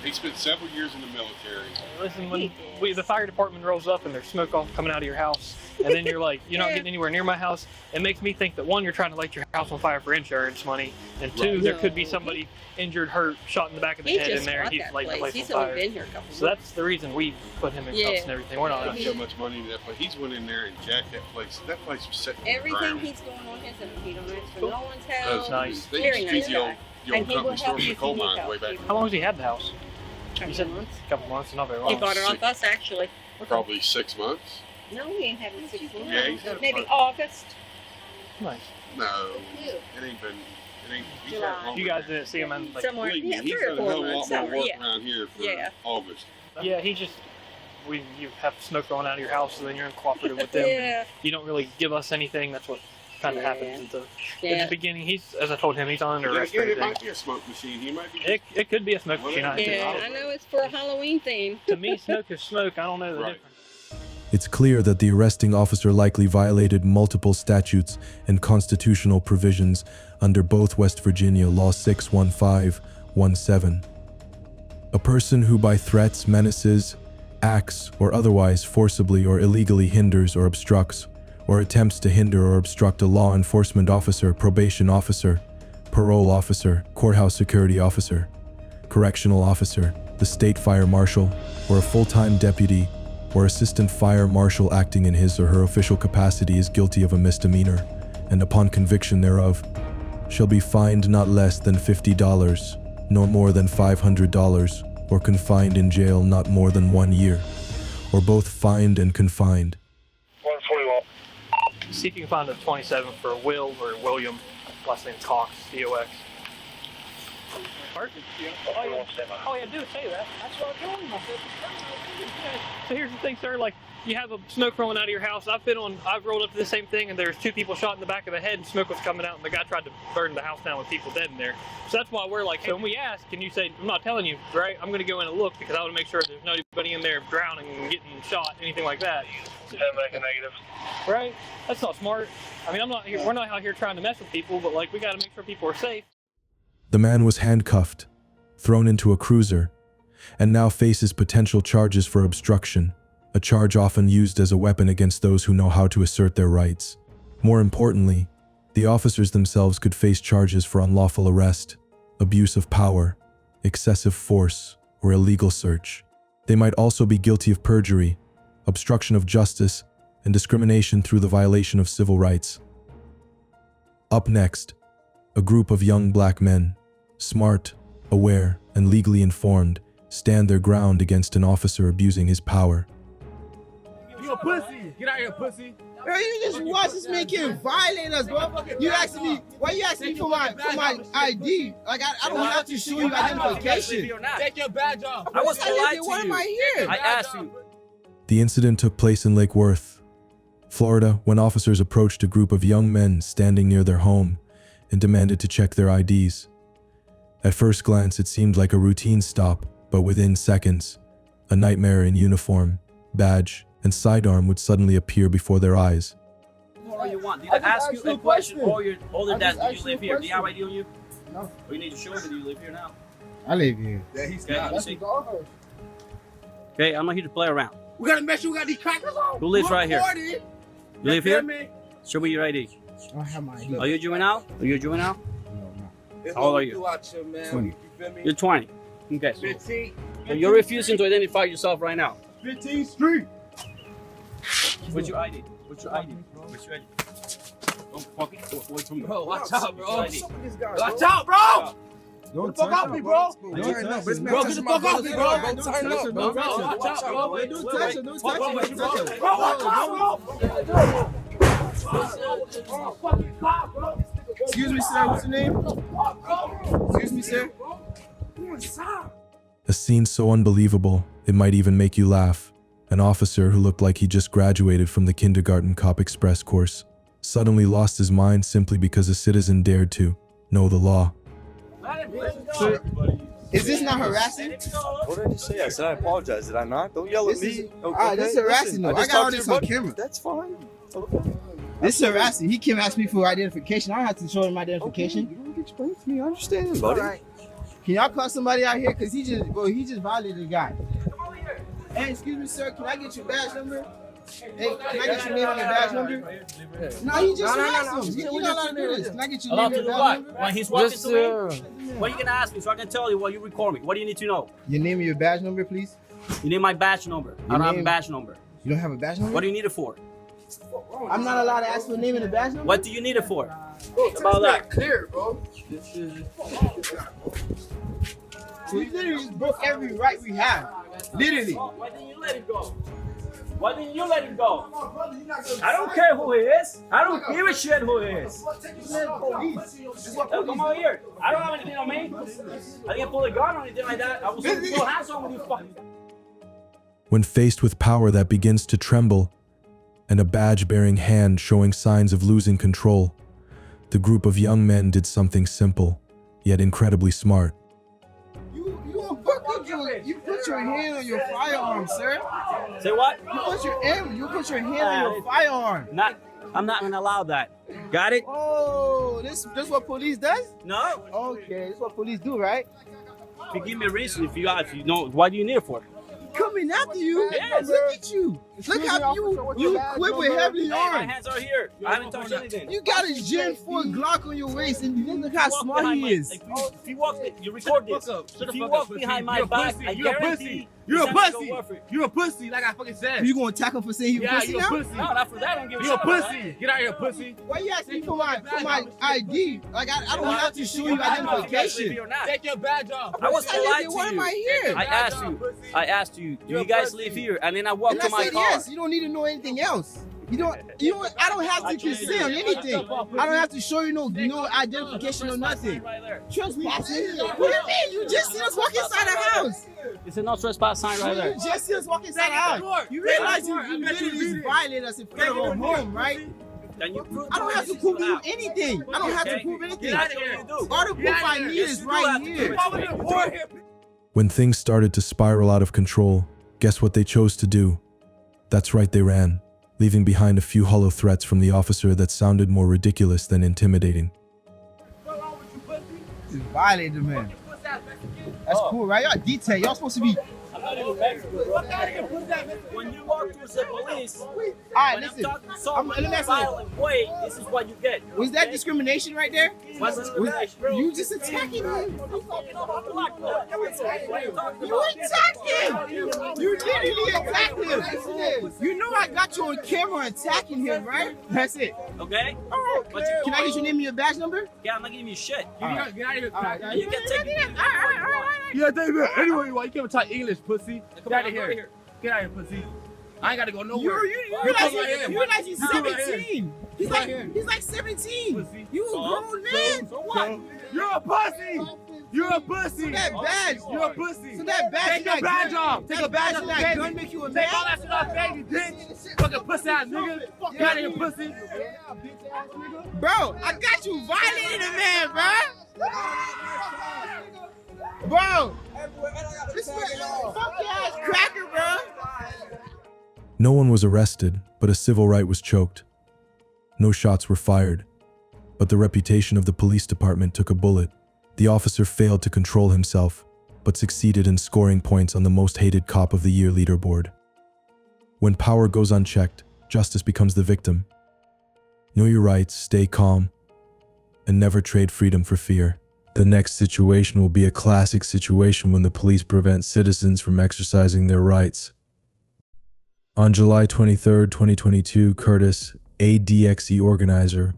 He spent several years in the military. Listen, when the fire department rolls up and there's smoke all coming out of your house, and then you're like, you're not getting anywhere near my house, it makes me think that one, you're trying to light your house on fire for insurance money, and two, there could be somebody injured, hurt, shot in the back of the He head in just there, and bought he's that lighting the place. place He's on only fire. been here a couple So that's the reason we put him in cuffs and everything. We're not. Not so much money in that place. He's went in there and jacked that place. That place was set. Everything he's going on his own. He don't ask for no one's help. That's nice. They Very used to nice be guy. the old And he will company store help in you the if coal you need mines help. way back. How long has he had the house? Couple You said months. a couple months, not very He long. bought it off us, actually. Probably 6 months. No, we ain't having 6 months. Yeah, he's had a Maybe bunch. August. Nice. No, it ain't been. It ain't. He's July. had longer. You guys didn't see him in like. Somewhere, Believe me, yeah, he's 3 done or a 4 hell of a months. lot more Somewhere, work yeah. around here for Yeah. August. Yeah, he just. You have smoke going out of your house, and then you're cooperative with them. Yeah. You don't really give us anything. That's what kind of happens at the Yeah. beginning. He's, as I told him, he's on under arrest. Yeah, for it everything. might be a smoke machine. He might be. It could be a smoke machine. Yeah, I know it's for a Halloween theme. To me, smoke is smoke. I don't know the Right. difference. It's clear that the arresting officer likely violated multiple statutes and constitutional provisions under both West Virginia Law 61517. A person who by threats, menaces, acts, or otherwise forcibly or illegally hinders or obstructs, or attempts to hinder or obstruct a law enforcement officer, probation officer, parole officer, courthouse security officer, correctional officer, the state fire marshal, or a full-time deputy or assistant fire marshal acting in his or her official capacity is guilty of a misdemeanor, and upon conviction thereof, shall be fined not less than $50, nor more than $500, or confined in jail not more than 1 year, or both fined and confined. See if you can find a 27 for Will or William. Last name Cox, C-O-X. Pardon? Oh yeah, do say that. That's what I'm doing. So here's the thing, sir. Like, you have a smoke rolling out of your house. I've rolled up to the same thing, and there's 2 people shot in the back of the head, and smoke was coming out, and the guy tried to burn the house down with people dead in there. So that's why we're like, hey, when we ask, can you say, I'm not telling you, right? I'm gonna go in and look because I want to make sure there's nobody in there drowning and getting shot, anything like that. Make a negative. Right? That's not smart. I mean, we're not out here trying to mess with people, but like, we gotta make sure people are safe. The man was handcuffed, thrown into a cruiser, and now faces potential charges for obstruction, a charge often used as a weapon against those who know how to assert their rights. More importantly, the officers themselves could face charges for unlawful arrest, abuse of power, excessive force, or illegal search. They might also be guilty of perjury, obstruction of justice, and discrimination through the violation of civil rights. Up next, a group of young black men, smart, aware, and legally informed, stand their ground against an officer abusing his power. You a pussy! Get out of here, pussy! Bro, you just watch this man getting violent us, bro. You asking me, why you asking me for my ID? Like, I don't have to show you identification. Take your badge off. I was polite to you. Why am I here? I asked you. The incident took place in Lake Worth, Florida, when officers approached a group of young men standing near their home and demanded to check their IDs. At first glance, it seemed like a routine stop, but within seconds, a nightmare in uniform, badge, and sidearm would suddenly appear before their eyes. All you want. Did I ask you a question or you're older than do you live here? Do you have ID on you? No. Or you need to show me that you live here now? I live here. Yeah, he's got Okay, I'm not here to play around. We gotta make sure we got these crackers on. Who lives right here? You live here? Show me your ID. I don't have my ID. Are you a juvenile? Are you a juvenile? No. How old are you? 20. You're 20. Okay. 15. So you're refusing to identify yourself right now. 15th Street. What's your ID? What's your ID? What's your ID? Don't fucking what's from Bro, watch out, bro. Watch out, bro! Don't Get the fuck off me, bro! Don't turn up. Bro, get the fuck off me, bro! Don't turn up, bro. Watch out, bro! Don't touch him. Don't touch him. Bro, watch out, bro! Excuse me, sir. What's your name? Excuse me, sir. A scene so unbelievable, it might even make you laugh. An officer who looked like he just graduated from the kindergarten cop express course suddenly lost his mind simply because a citizen dared to know the law. Sir, is this not harassing? What did I just say? I said I apologize. Did I not? Don't yell at me. Okay, this is harassing though. I got all this on camera. That's fine. Okay. This is harassing. He came ask me for identification. I don't have to show him my identification. You don't explain it to me. I understand, buddy. All right. Can y'all call somebody out here? Cause he just violated the guy. Hey, excuse me, sir. Can I get your badge number? Hey, can I get your name and your badge number? No, he just harassed him. You're not allowed to do this. Can I get your name and your badge number? When he's walking to me, what are you gonna ask me so I can tell you while you record me? What do you need to know? Your name and your badge number, please. You need my badge number. I don't have a badge number. You don't have a badge number? What do you need it for? I'm not allowed to ask for a name and a badge number? What do you need it for? About that. Clear, bro. So you literally just broke every right we have. Literally. Why didn't you let it go? Why didn't you let him go? I don't care who he is. I don't give a shit who he is. Come over here. I don't have anything on me. I didn't pull a gun or anything like that. I was going to go hands-on with you fucking. When faced with power that begins to tremble and a badge-bearing hand showing signs of losing control, the group of young men did something simple, yet incredibly smart. You put your hand on your firearm, sir. Say what? You put your hand on your firearm. I'm not gonna allow that. Got it? Oh, this what police does? No. Okay, this what police do, right? If you give me a reason, if you know, why do you need it for? Coming after you. Yes. Look at you. Look how you equipped with heavily armed. My hands are here. I haven't touched anything. You got a Gen 4 Glock on your waist, and look how smart he is. If you walk, you record this. If you walk behind my back, I guarantee. You're a pussy. You're a pussy, like I fucking said. You gonna attack him for saying he's a pussy now? No, not for that. I don't give a shit. You're a pussy. Get out of here, pussy. Why you asking me for my ID? Like I don't have to show you identification. Take your badge off. I was polite to you. Why am I here? I asked you. Do you guys live here? And then I walked to my car. Yes. You don't need to know anything else. You know, I don't have to conceal anything. I don't have to show you no identification or nothing. Trespassing? What do you mean? You just see us walk inside the house. It's a no trespass sign right there. You just see us walk inside the house. You realize you literally just violated us in front of our home, right? Then you prove I don't have to prove you anything. I don't have to proof anything. All the proof I need is right here. When things started to spiral out of control, guess what they chose to do? That's right, they ran, leaving behind a few hollow threats from the officer that sounded more ridiculous than intimidating. Just violated, man. That's cool, right? Y'all detail. Y'all supposed to be. When you walk through the police, alright, listen. Let me ask you. Wait, this is what you get. Was that discrimination right there? What's discrimination, bro? You just attacking him. You attacked him. You literally attacked him. You know I got you on camera attacking him, right? That's it. Okay. All right. Can I get your name and your badge number? Yeah, I'm not giving you shit. Get out of here. You can take it. Yeah, David. Anyway, why you can't talk English, pussy? Get out of here. Get out of here, pussy. I ain't gotta go nowhere. You realize he's 17. He's like 17. Pussy. You a grown man. So what? You're a pussy. You're a pussy. So that badge. You're a pussy. So that badge. Take your badge off. Take a badge off, baby. Gun make you a man. Take all that shit off, baby, bitch. Fucking pussy ass nigga. Get out of here, pussy. Bro, I got you violating a man, bro. Bro, this funky ass cracker, bro. No one was arrested, but a civil right was choked. No shots were fired, but the reputation of the police department took a bullet. The officer failed to control himself, but succeeded in scoring points on the most hated cop of the year leaderboard. When power goes unchecked, justice becomes the victim. Know your rights, stay calm, and never trade freedom for fear. The next situation will be a classic situation when the police prevent citizens from exercising their rights. On July 23, 2022, Curtis, a DXE organizer,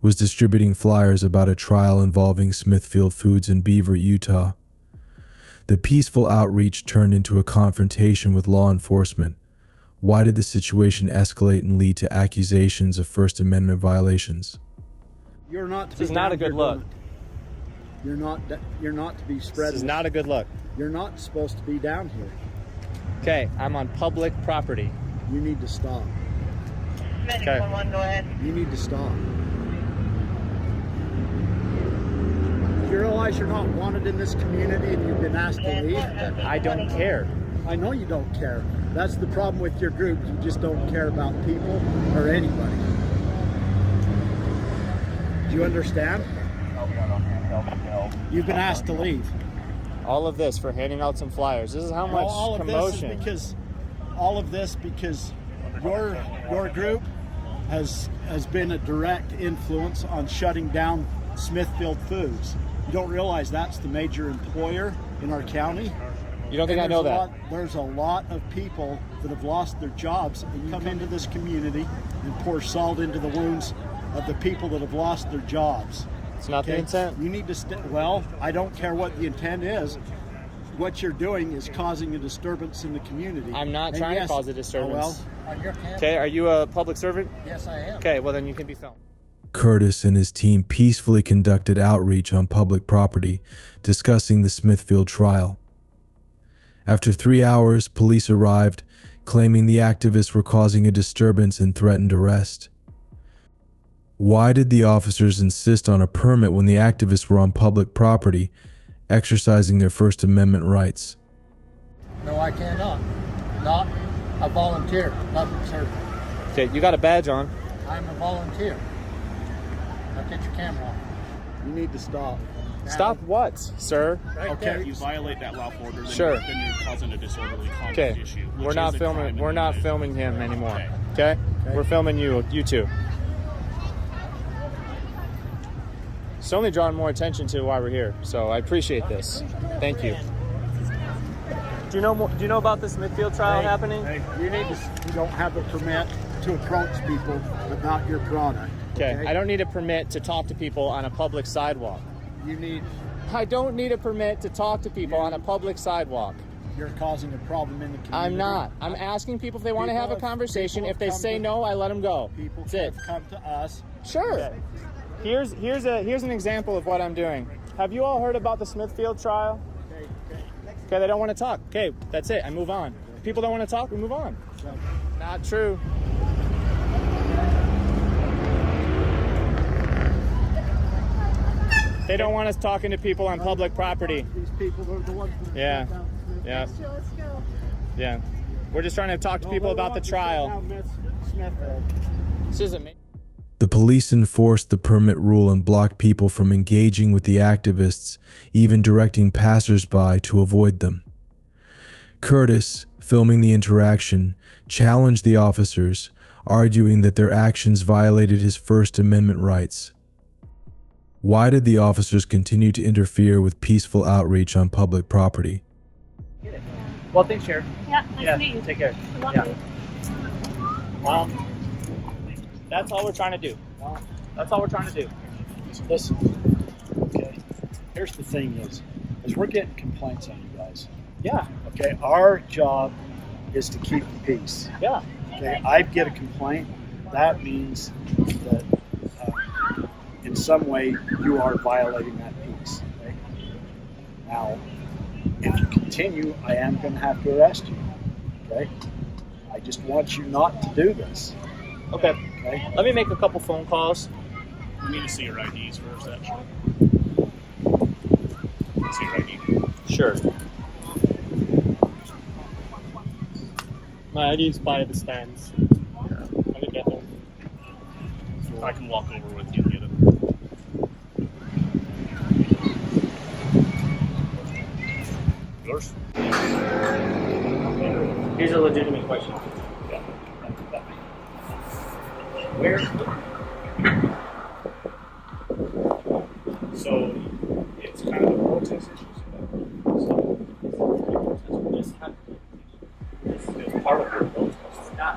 was distributing flyers about a trial involving Smithfield Foods in Beaver, Utah. The peaceful outreach turned into a confrontation with law enforcement. Why did the situation escalate and lead to accusations of First Amendment violations? You're not. This is not a good look. You're not to be spreading. This is not a good look. You're not supposed to be down here. Okay, I'm on public property. You need to stop. Okay. Go ahead. You need to stop. You realize you're not wanted in this community and you've been asked to leave? I don't care. I know you don't care. That's the problem with your group. You just don't care about people or anybody. Do you understand? You've been asked to leave. All of this for handing out some flyers. This is how much all commotion. All of this because your group has been a direct influence on shutting down Smithfield Foods. You don't realize that's the major employer in our county? You don't think I know that? There's a lot of people that have lost their jobs and come into this community and pour salt into the wounds of the people that have lost their jobs. It's not the intent. You need to well, I don't care what the intent is. What you're doing is causing a disturbance in the community. I'm not trying to cause a disturbance. Oh, well. Okay, are you a public servant? Yes, I am. Okay, well then you can be filmed. Curtis and his team peacefully conducted outreach on public property, discussing the Smithfield trial. After 3 hours, police arrived, claiming the activists were causing a disturbance and threatened arrest. Why did the officers insist on a permit when the activists were on public property, exercising their First Amendment rights? No, I cannot. Not a volunteer, public servant. Okay, you got a badge on. I'm a volunteer. Now get your camera off. You need to stop. Stop what, sir? Okay. If you violate that lawful order, then, sure. then you're causing a disorderly conduct Okay, issue. we're not filming. We're not filming him anymore. Okay, we're filming you two. It's only drawing more attention to why we're here, so I appreciate this. Thank you. Do you know about this Smithfield trial happening? Hey, you don't have a permit to approach people about your product. Okay, I don't need a permit to talk to people on a public sidewalk. I don't need a permit to talk to people on a public sidewalk. you're causing a problem in the community. I'm not. I'm asking people if they want to have a conversation. If they say no, I let them go. People That's it. have come to us. Sure. Okay. Here's an example of what I'm doing. Have you all heard about the Smithfield trial? Okay, they don't want to talk. Okay, that's it. I move on. If people don't want to talk, we move on. Not true. They don't want us talking to people on public property. These people are the ones that Yeah. Yeah. Let's go. Yeah. We're just trying to talk to people about the trial. This isn't me. The police enforced the permit rule and blocked people from engaging with the activists, even directing passersby to avoid them. Curtis, filming the interaction, challenged the officers, arguing that their actions violated his First Amendment rights. Why did the officers continue to interfere with peaceful outreach on public property? Well, thanks, Sheriff. Yeah, nice to meet you. Take care. Welcome. That's all we're trying to do. That's all we're trying to do. Listen, okay, here's the thing is we're getting complaints on you guys. Yeah. Okay, our job is to keep the peace. Yeah. Okay, I get a complaint, that means that in some way you are violating that peace. Okay? Now, if you continue, I am going to have to arrest you. Okay? I just want you not to do this. Okay. Let me make a couple phone calls. We need to see your IDs first, actually. See your ID. Sure. My ID is by the stands. I can get them. I can walk over with you and get it. Yours? Here's a legitimate question. Where? So it's kind of a protest issue. So it's part of your protest. It's not.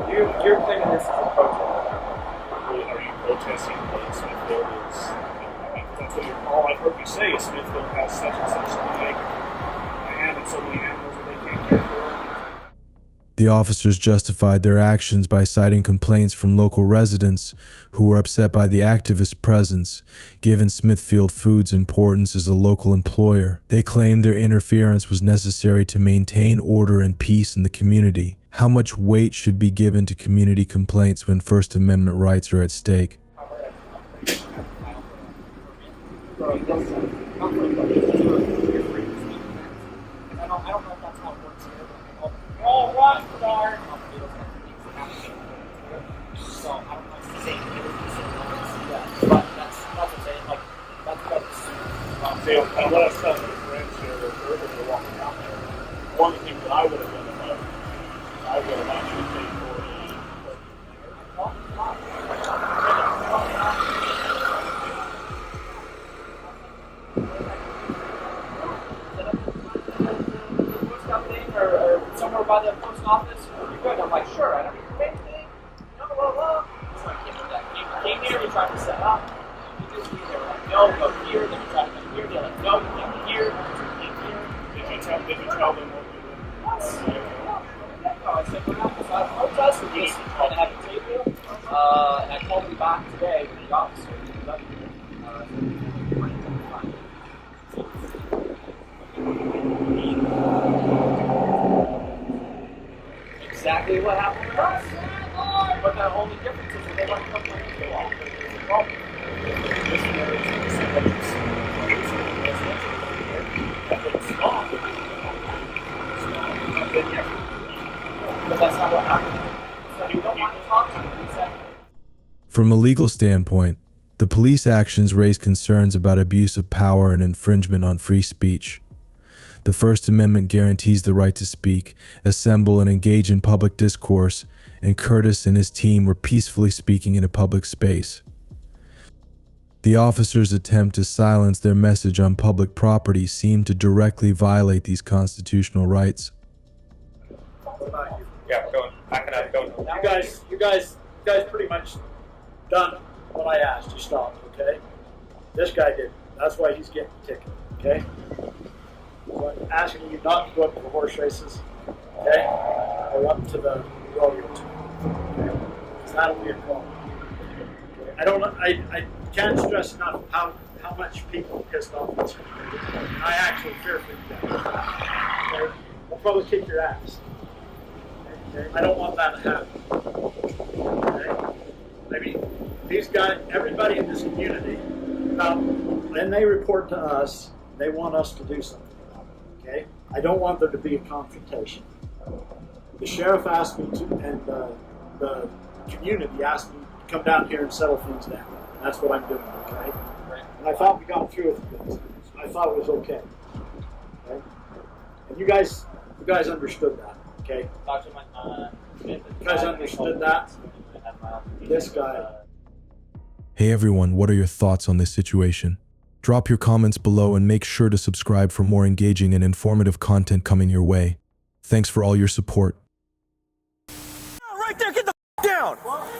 You're claiming this is a protest. Are you protesting that Smithfield is? That's what all I've heard you say is Smithfield has such and such like I handed so many animals that they can't care for. The officers justified their actions by citing complaints from local residents who were upset by the activists' presence, given Smithfield Foods' importance as a local employer. They claimed their interference was necessary to maintain order and peace in the community. How much weight should be given to community complaints when First Amendment rights are at stake? And what I was telling my friends here earlier walking out there, one of the things that I would have done I would have actually paid for or somewhere by the post office. You're good. I'm like, sure. I don't need to pay anything. No, blah, blah. So I came here, we tried to set up. They're like, no, go here. Then we tried to come here. They're like, no, you can't be here. Did you tell them what you did? No, I said, we're not going to protest. We're just trying to have a table. And I called him back today with the officer. Exactly what happened with us. But the only difference is that they want to come to the law. This area is but that's not what happened. So you don't want to talk to them. He said, From a legal standpoint, the police actions raise concerns about abuse of power and infringement on free speech. The First Amendment guarantees the right to speak, assemble, and engage in public discourse, and Curtis and his team were peacefully speaking in a public space. The officers' attempt to silence their message on public property seemed to directly violate these constitutional rights. yeah, going, backing up, going. You guys pretty much done what I asked. You stopped, okay? This guy did. That's why he's getting the ticket, okay? asking you not to go up to the horse races, okay, or up to the rodeo, okay? Because that'll be a problem. Okay? I can't stress enough how much people are pissed off this. I actually fear for you guys. Okay? I'll probably kick your ass. Okay? I don't want that to happen. Okay? I mean, these guys, everybody in this community, when they report to us, they want us to do something about it. Okay? I don't want there to be a confrontation. The sheriff asked me to, and the community asked me to come down here and settle things down. And that's what I'm doing, okay? And I thought we got through with this. I thought it was okay. Okay? And you guys understood that, okay? You guys understood that? This guy. Hey everyone, what are your thoughts on this situation? Drop your comments below and make sure to subscribe for more engaging and informative content coming your way. Thanks for all your support. Right there, get the down.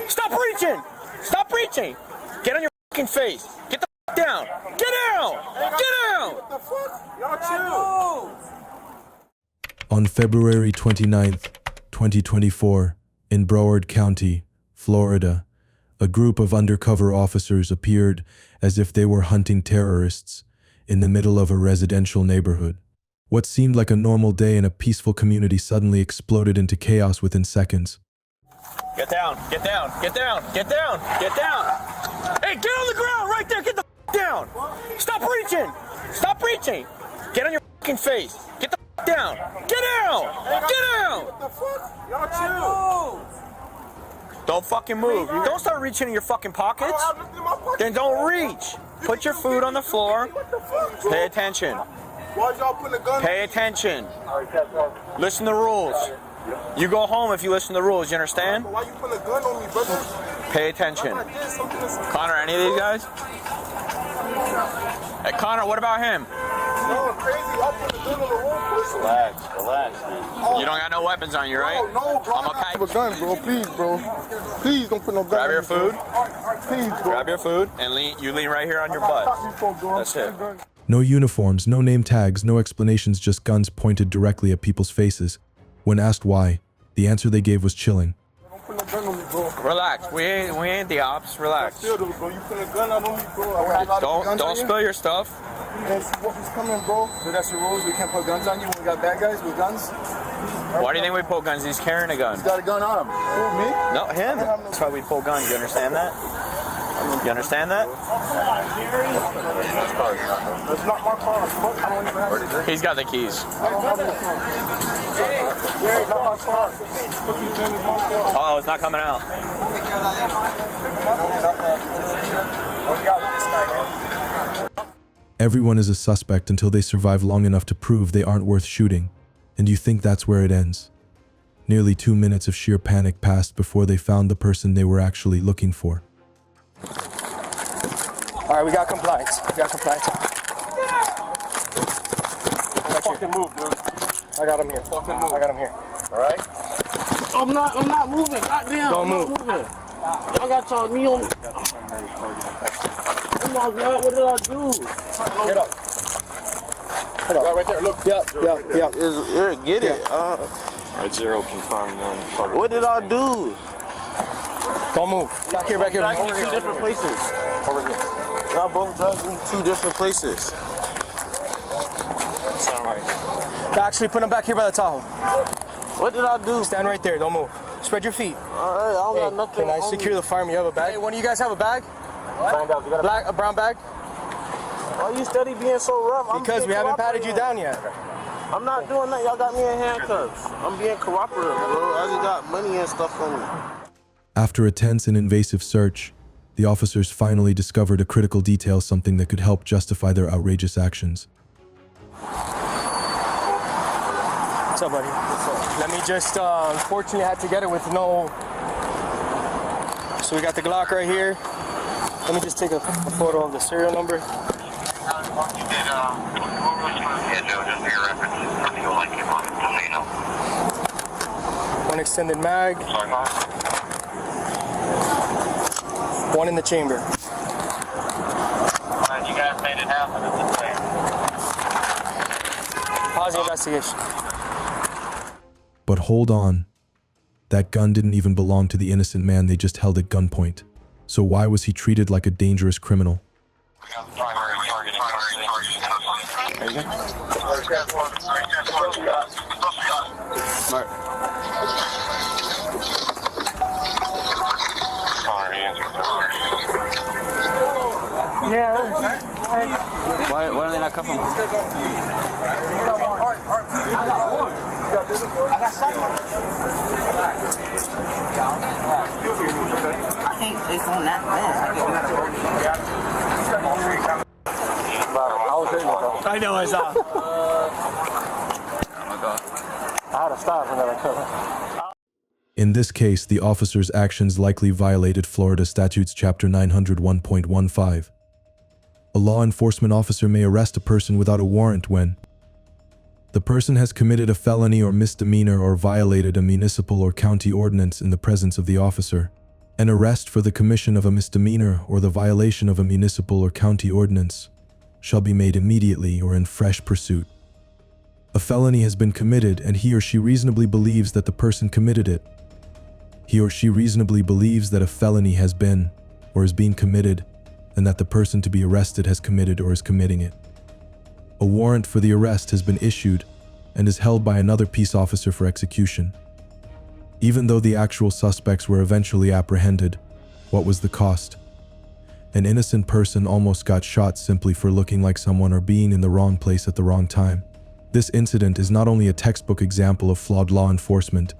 Stop reaching. Stop reaching. Get on your fucking face. Get the down. Get down. Get down. What the fuck? Y'all chill. On February 29th, 2024, in Broward County, Florida, a group of undercover officers appeared as if they were hunting terrorists in the middle of a residential neighborhood. What seemed like a normal day in a peaceful community suddenly exploded into chaos within seconds. Get down. Get down. Get down. Get down. Get down. Hey, get on the ground right there. Get the down. Stop reaching. Stop reaching. Get on your fucking face. Get the down. Get down. Get down. What the fuck? Y'all chill. Don't fucking move. You don't start reaching in your fucking pockets. Then don't reach. Put your food on the floor. Pay attention. Why y'all putting a gun? Pay attention. Listen to the rules. You go home if you listen to the rules. You understand? Why you putting a gun on me, brother? Pay attention. Connor, any of these guys? Hey, Connor, what about him? No, crazy. Y'all putting a gun on the wrong person. Relax, man. You don't got no weapons on you, right? No, bro. I'm a have a gun, bro. Please, bro. Please don't put no gun. Grab your food. Please, bro. Grab your food and you lean right here on your butt. That's it. No uniforms, no name tags, no explanations, just guns pointed directly at people's faces. When asked why, the answer they gave was chilling. Relax. We ain't the ops. Relax. Bro, you put a gun on me, bro. Don't spill your stuff. And see what was coming, bro. So that's the rules. We can't put guns on you when we got bad guys with guns. Why do you think we pull guns? He's carrying a gun. He's got a gun on him. Who, me? No, him. That's why we pull guns. You understand that? You understand that? That's not my car. I don't even have it. He's got the keys. Oh, it's not coming out. Everyone is a suspect until they survive long enough to prove they aren't worth shooting, and you think that's where it ends. Nearly 2 minutes of sheer panic passed before they found the person they were actually looking for. All right, we got compliance. Fucking move, dude. I got him here. I got him here. All right? I'm not moving. Goddamn. Don't move. Y'all got y'all knee on me. Oh my God, what did I do? Get up. Right there, look. Yep. Get it. Alright, 0 confirmed 1. What did I do? Don't move. Back here. Two different places. Over here. Y'all both drugged in 2 different places. Sound right. Actually, put him back here by the Tahoe. What did I do? Stand right there. Don't move. Spread your feet. Alright, I don't got nothing. Can I secure the firearm? You have a bag? Hey, one of you guys have a bag? Find out. You got A brown bag? Why you steady being so rough? Because we haven't patted you down yet. I'm not doing that. Y'all got me in handcuffs. I'm being cooperative, bro. I just got money and stuff on me. After a tense and invasive search, the officers finally discovered a critical detail, something that could help justify their outrageous actions. What's up, buddy? Let me just, unfortunately, I had to get it with no... So we got the Glock right here. Let me just take a photo of the serial number. One extended mag. One in the chamber. You guys made it happen. It's Pause the investigation. But hold on. That gun didn't even belong to the innocent man they just held at gunpoint. So why was he treated like a dangerous criminal? Why are they not coming? I think it's on that I know, I saw. I had to stop when they were coming. In this case, the officer's actions likely violated Florida Statutes Chapter 901.15. A law enforcement officer may arrest a person without a warrant when the person has committed a felony or misdemeanor or violated a municipal or county ordinance in the presence of the officer. An arrest for the commission of a misdemeanor or the violation of a municipal or county ordinance shall be made immediately or in fresh pursuit. A felony has been committed and he or she reasonably believes that the person committed it. He or she reasonably believes that a felony has been or is being committed and that the person to be arrested has committed or is committing it. A warrant for the arrest has been issued and is held by another peace officer for execution. Even though the actual suspects were eventually apprehended, what was the cost? An innocent person almost got shot simply for looking like someone or being in the wrong place at the wrong time. This incident is not only a textbook example of flawed law enforcement,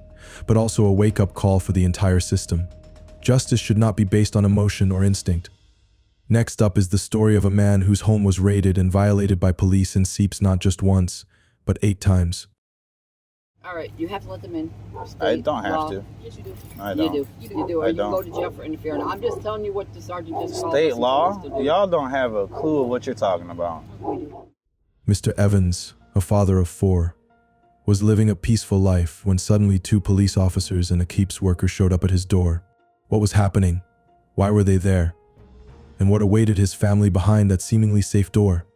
but also a wake-up call for the entire system. Justice should not be based on emotion or instinct. Next up is the story of a man whose home was raided and violated by police in Seeps not just once, but 8 times. All right, you have to let them in. I don't have to. Yes, you do. I don't. You do. You do. Or I you can don't. go to jail for interfering. I'm just telling you what the sergeant just called. State us law? to do. Y'all don't have a clue of what you're talking about. Mr. Evans, a father of 4, was living a peaceful life when suddenly 2 police officers and a keeps worker showed up at his door. What was happening? Why were they there? And what awaited his family behind that seemingly safe door?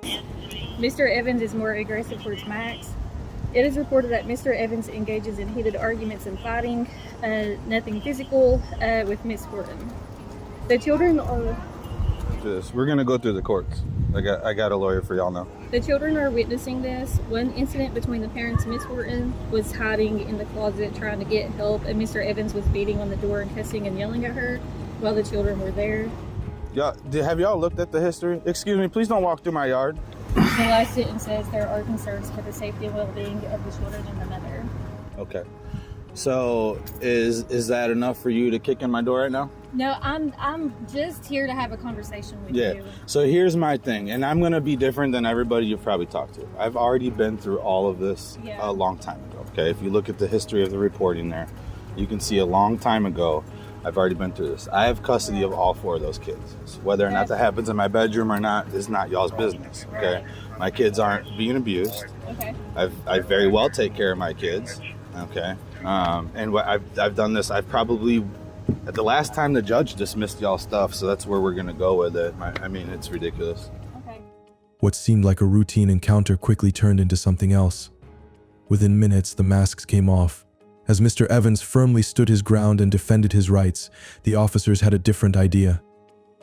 Mr. Evans is more aggressive towards Max. It is reported that Mr. Evans engages in heated arguments and fighting, nothing physical, with Miss Horton. The children are... We're gonna go through the courts. I got a lawyer for y'all now. The children are witnessing this. One incident between the parents, Miss Horton was hiding in the closet trying to get help, and Mr. Evans was beating on the door and cussing and yelling at her while the children were there. Have y'all looked at the history? Excuse me, please don't walk through my yard. The last sentence says there are concerns for the safety and well-being of the children and the mother. Okay. So is that enough for you to kick in my door right now? No, I'm just here to have a conversation with you. So here's my thing, and I'm gonna be different than everybody you've probably talked to. I've already been through all of this a long time ago. Okay, if you look at the history of the reporting there, you can see a long time ago. I've already been through this. I have custody of all 4 of those kids. So whether or not that happens in my bedroom or not is not y'all's business. Okay, my kids aren't being abused. Okay. I very well take care of my kids. Okay, and what I've done this. I've probably at the last time the judge dismissed y'all stuff, so that's where we're gonna go with it. I mean, it's ridiculous. What seemed like a routine encounter quickly turned into something else. Within minutes, the masks came off. As Mr. Evans firmly stood his ground and defended his rights, the officers had a different idea.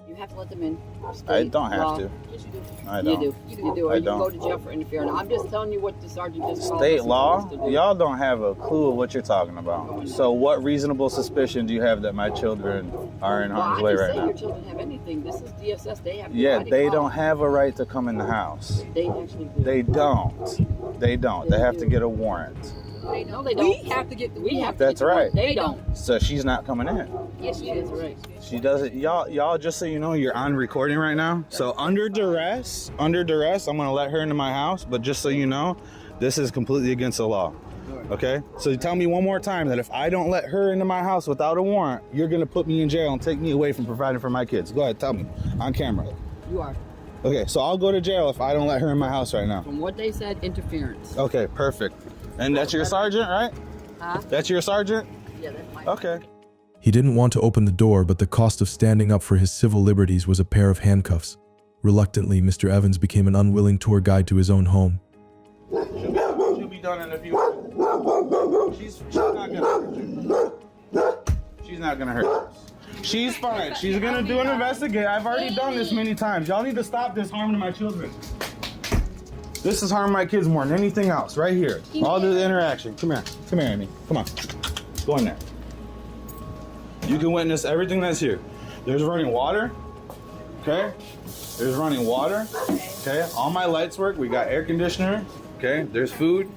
You have to let them in. I don't have to. Yes, you do. I don't. You do. You do. Or I you can go don't. to jail for interfering. I'm just telling you what the sergeant just called State us law? to do. Y'all don't have a clue of what you're talking about. So what reasonable suspicion do you have that my children are in harm's way right I now? can say your children have anything. This is DSS. They have the Yeah, right to they call. don't have a right to come in the house. They actually do. They don't. They don't. They have to get a warrant. No, they don't. We have to get. We have to. That's get the right. warrant. They don't. So she's not coming in. Yes, she is. Right. She doesn't. Y'all. Just so you know, you're on recording right now. So under duress, I'm gonna let her into my house. But just so you know, this is completely against the law. Okay. So tell me one more time that if I don't let her into my house without a warrant, you're gonna put me in jail and take me away from providing for my kids. Go ahead, tell me on camera. You are. Okay. So I'll go to jail if I don't let her in my house right now. From what they said, interference. Okay. Perfect. And that's your sergeant, right? Huh? That's your sergeant? Yeah, that's my. Okay. He didn't want to open the door, but the cost of standing up for his civil liberties was a pair of handcuffs. Reluctantly, Mr. Evans became an unwilling tour guide to his own home. She'll be done in a few minutes. She's not gonna hurt you. She's not gonna hurt you. She's fine. She's gonna do an investigate. I've already done this many times. Y'all need to stop this harm to my children. This is harming my kids more than anything else, right here. All this interaction. Come here. Come here, Amy. Come on. Go in there. You can witness everything that's here. There's running water. Okay? There's running water. Okay? All my lights work. We got air conditioner. Okay? There's food.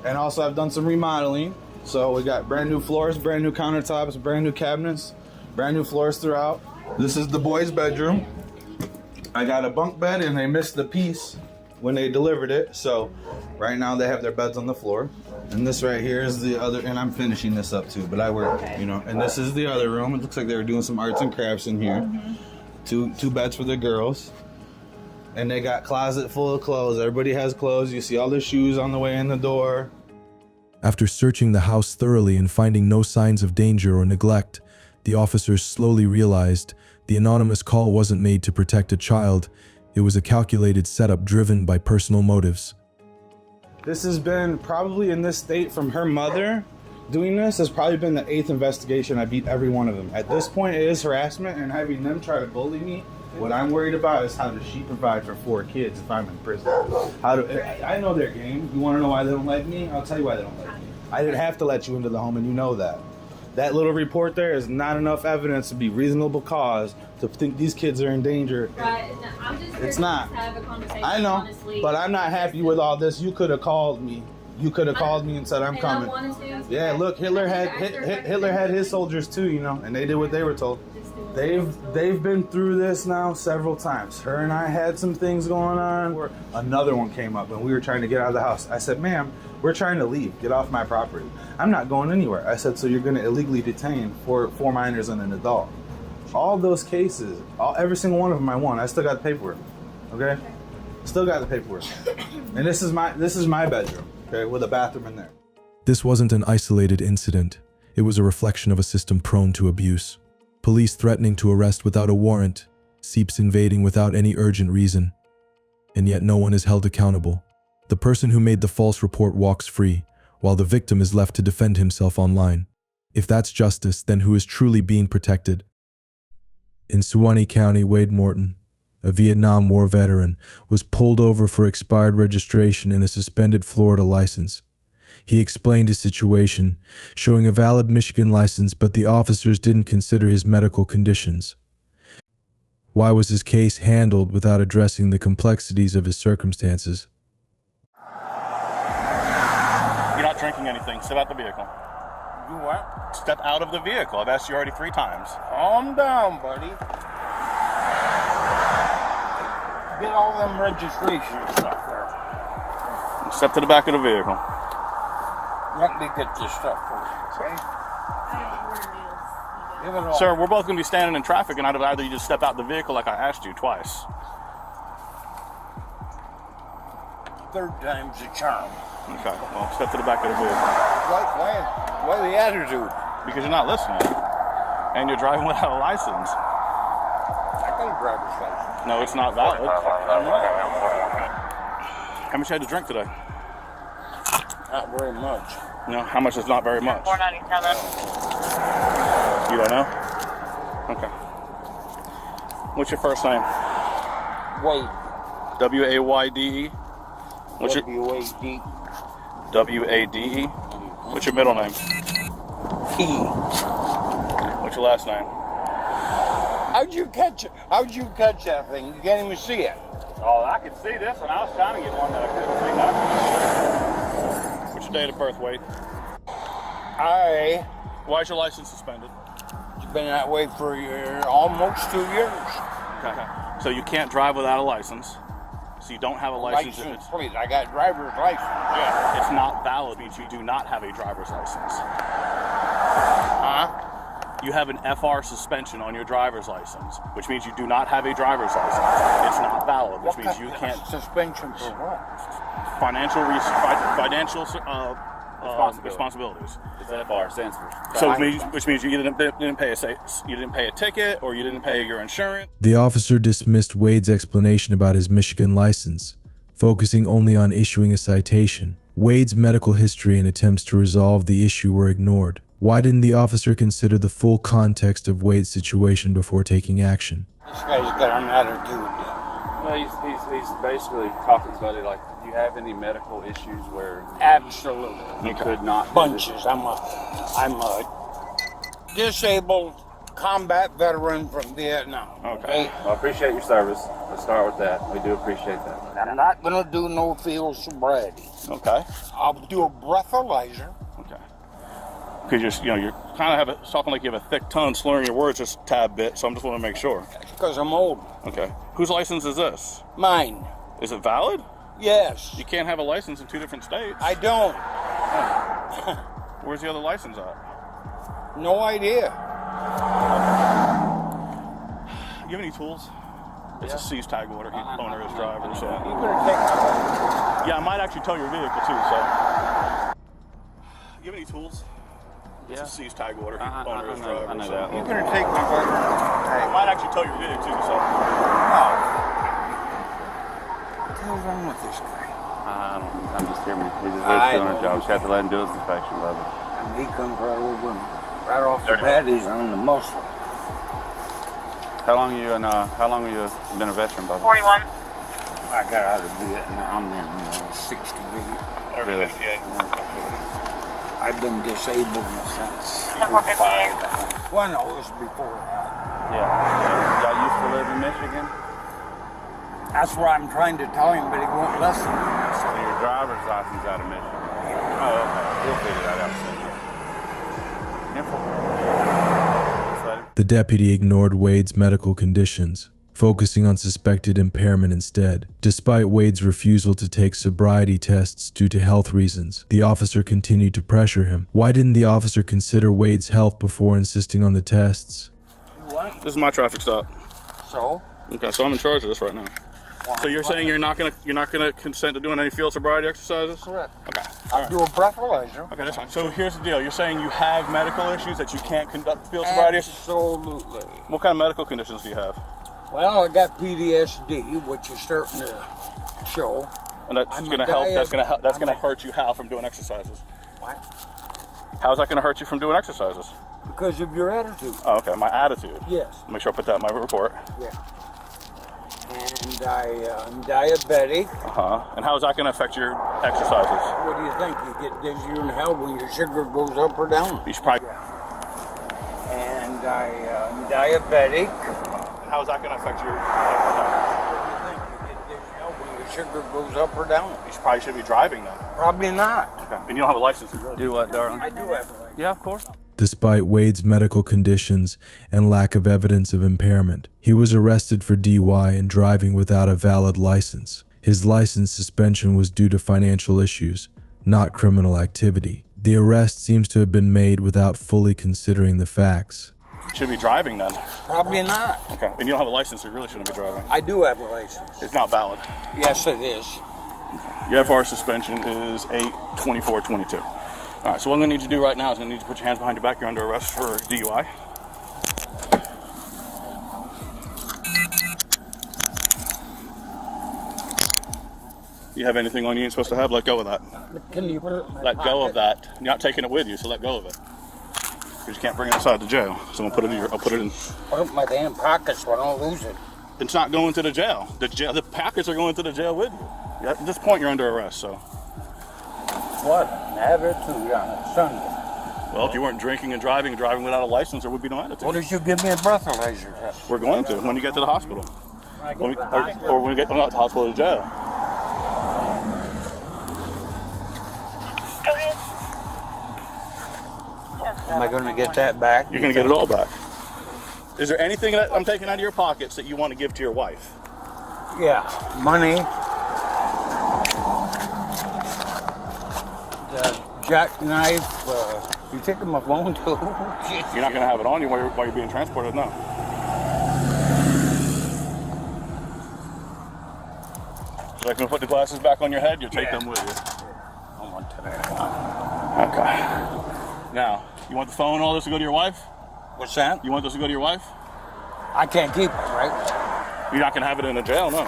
And also I've done some remodeling. So we got brand new floors, brand new countertops, brand new cabinets, brand new floors throughout. This is the boys' bedroom. I got a bunk bed and they missed the piece when they delivered it. So right now they have their beds on the floor. And this right here is the other, and I'm finishing this up too, but I work, you know, and this is the other room. It looks like they were doing some arts and crafts in here. Two beds for the girls. And they got closet full of clothes. Everybody has clothes. You see all their shoes on the way in the door. After searching the house thoroughly and finding no signs of danger or neglect, the officers slowly realized the anonymous call wasn't made to protect a child. It was a calculated setup driven by personal motives. This has been probably in this state from her mother doing this has probably been the 8th investigation. I beat every one of them. At this point, it is harassment and having them try to bully me. What I'm worried about is how does she provide for 4 kids if I'm in prison? I know their game. You want to know why they don't like me? I'll tell you why they don't like me. I didn't have to let you into the home, and you know that. That little report there is not enough evidence to be reasonable cause to think these kids are in danger. Right. No, I'm just It's not. To have a conversation, I know, honestly. but I'm not happy with all this. You could have called me. You could have called me and said I'm coming. Yeah, look, Hitler had his soldiers too, you know, and they did what they were told. They've been through this now several times. Her and I had some things going on. Another one came up and we were trying to get out of the house. I said, ma'am, we're trying to leave. Get off my property. I'm not going anywhere. I said, so you're going to illegally detain 4 minors and an adult. All those cases, every single one of them I won. I still got the paperwork. Okay? Still got the paperwork. And this is my bedroom, okay, with a bathroom in there. This wasn't an isolated incident. It was a reflection of a system prone to abuse. Police threatening to arrest without a warrant, SEEPs invading without any urgent reason. And yet no one is held accountable. The person who made the false report walks free, while the victim is left to defend himself online. If that's justice, then who is truly being protected? In Suwannee County, Wade Morton, a Vietnam War veteran, was pulled over for expired registration and a suspended Florida license. He explained his situation, showing a valid Michigan license, but the officers didn't consider his medical conditions. Why was his case handled without addressing the complexities of his circumstances? You're not drinking anything. Step out the vehicle. You what? Step out of the vehicle. I've asked you already 3 times. Calm down, buddy. Get all them registration stuff there. Step to the back of the vehicle. Let me get this stuff for you, okay? Give it all. Sir, we're both going to be standing in traffic, and I'd rather you just step out the vehicle like I asked you twice. 3rd time's a charm. Okay, well, step to the back of the vehicle. Why the attitude? Because you're not listening. And you're driving without a license. I got a driver's license. No, it's not valid. How much you had to drink today? Not very much. No, how much is not very much? $4.97. You don't know? Okay. What's your first name? Wade. W-A-Y-D-E? What's your W-A-D. W-A-D-E? What's your middle name? E. What's your last name? How'd you catch that thing? You can't even see it. Oh, I could see this, and I was trying to get one that I couldn't see nothing. What's your date of birth, Wade? Why is your license suspended? It's been that way for almost 2 years. Okay. So you can't drive without a license. So you don't have a license. Please, I got driver's license. Yeah, it's not valid. It means you do not have a driver's license. Huh? You have an FR suspension on your driver's license, which means you do not have a driver's license. It's not valid, which means you can't. Suspension for what? Financial responsibilities. It's FR stands for. So which means you didn't pay a ticket, or you didn't pay your insurance. The officer dismissed Wade's explanation about his Michigan license, focusing only on issuing a citation. Wade's medical history and attempts to resolve the issue were ignored. Why didn't the officer consider the full context of Wade's situation before taking action? This guy's got an attitude. Well, he's basically talking about it like, do you have any medical issues where Absolutely. you could not do Bunches. I'm a disabled combat veteran from Vietnam. Okay. Well, I appreciate your service. Let's start with that. We do appreciate that. I'm not gonna do no field sobriety. Okay. I'll do a breathalyzer. Okay. Because you're kind of talking like you have a thick tongue, slurring your words just a tad bit. So I'm just want to make sure. Because I'm old. Okay. Whose license is this? Mine. Is it valid? Yes. You can't have a license in 2 different states. I don't. Where's the other license at? No idea. You have any tools? It's a seized tag order. Owner is driver, so. You better take my Yeah, I might actually tow your vehicle too, so. You have any tools? It's a seized tag order. Owner is driver. I know that. You better take my brother. I might actually tow your vehicle too, so. What the hell's wrong with this guy? I'm just here. He's just doing his job. Just have to let him do his inspection, brother. He comes right over and right off the bat, he's on the muscle. How long have you been a veteran, brother? 41. I got out of Vietnam in 68. Really? I've been disabled since 5. Well, no, it was before that. Yeah. Y'all used to live in Michigan? That's what I'm trying to tell him, but he won't listen. So your driver's license out of Michigan? Oh, okay. We'll figure that out soon. The deputy ignored Wade's medical conditions, focusing on suspected impairment instead. Despite Wade's refusal to take sobriety tests due to health reasons, the officer continued to pressure him. Why didn't the officer consider Wade's health before insisting on the tests? What? This is my traffic stop. So? Okay, so I'm in charge of this right now. So you're saying you're not gonna consent to doing any field sobriety exercises? Correct. Okay. I'll do a breathalyzer. Okay, that's fine. So here's the deal. You're saying you have medical issues that you can't conduct field sobriety exercises? Absolutely. What kind of medical conditions do you have? Well, I got PTSD, which is starting to show. And that's gonna help. That's gonna hurt you how from doing exercises? What? How's that gonna hurt you from doing exercises? Because of your attitude. Oh, okay. My attitude. Yes. Make sure I put that in my report. Yeah. And I'm diabetic. And how is that going to affect your exercises? What do you think? You get dizzier than hell when your sugar goes up or down. You should probably. And I'm diabetic. How is that going to affect your exercises? What do you think? You get dizzier when your sugar goes up or down. You probably should be driving then. Probably not. Okay. And you don't have a license to drive. Do what, darling? I do have a license. Yeah, of course. Despite Wade's medical conditions and lack of evidence of impairment, he was arrested for DUI and driving without a valid license. His license suspension was due to financial issues, not criminal activity. The arrest seems to have been made without fully considering the facts. You should be driving then. Probably not. Okay. And you don't have a license, so you really shouldn't be driving. I do have a license. It's not valid. Yes, it is. Your FR suspension is 8/24/22. All right, so what I'm going to need you to do right now is I'm going to need you to put your hands behind your back. You're under arrest for DUI. You have anything on you ain't supposed to have? Let go of that. Can you put it in my Let go of that. You're not taking it with you, so let go of it. Because you can't bring it inside the jail. So I'll put it in. Put it in my damn pockets so I don't lose it. It's not going to the jail. The packets are going to the jail with you. At this point, you're under arrest, so. What an attitude on a Sunday. Well, if you weren't drinking and driving without a license, there would be no attitude. What did you give me a breathalyzer test? We're going to when you get to the hospital. Or when we get not to the hospital, to jail. Am I going to get that back? You're going to get it all back. Is there anything that I'm taking out of your pockets that you want to give to your wife? Yeah, money. The jackknife. You taking my phone too? You're not going to have it on you while you're being transported, no. So I can put the glasses back on your head. You take them with you. I want that. Okay. Now, you want the phone and all this to go to your wife? What's that? You want this to go to your wife? I can't keep it, right? You're not going to have it in the jail, no.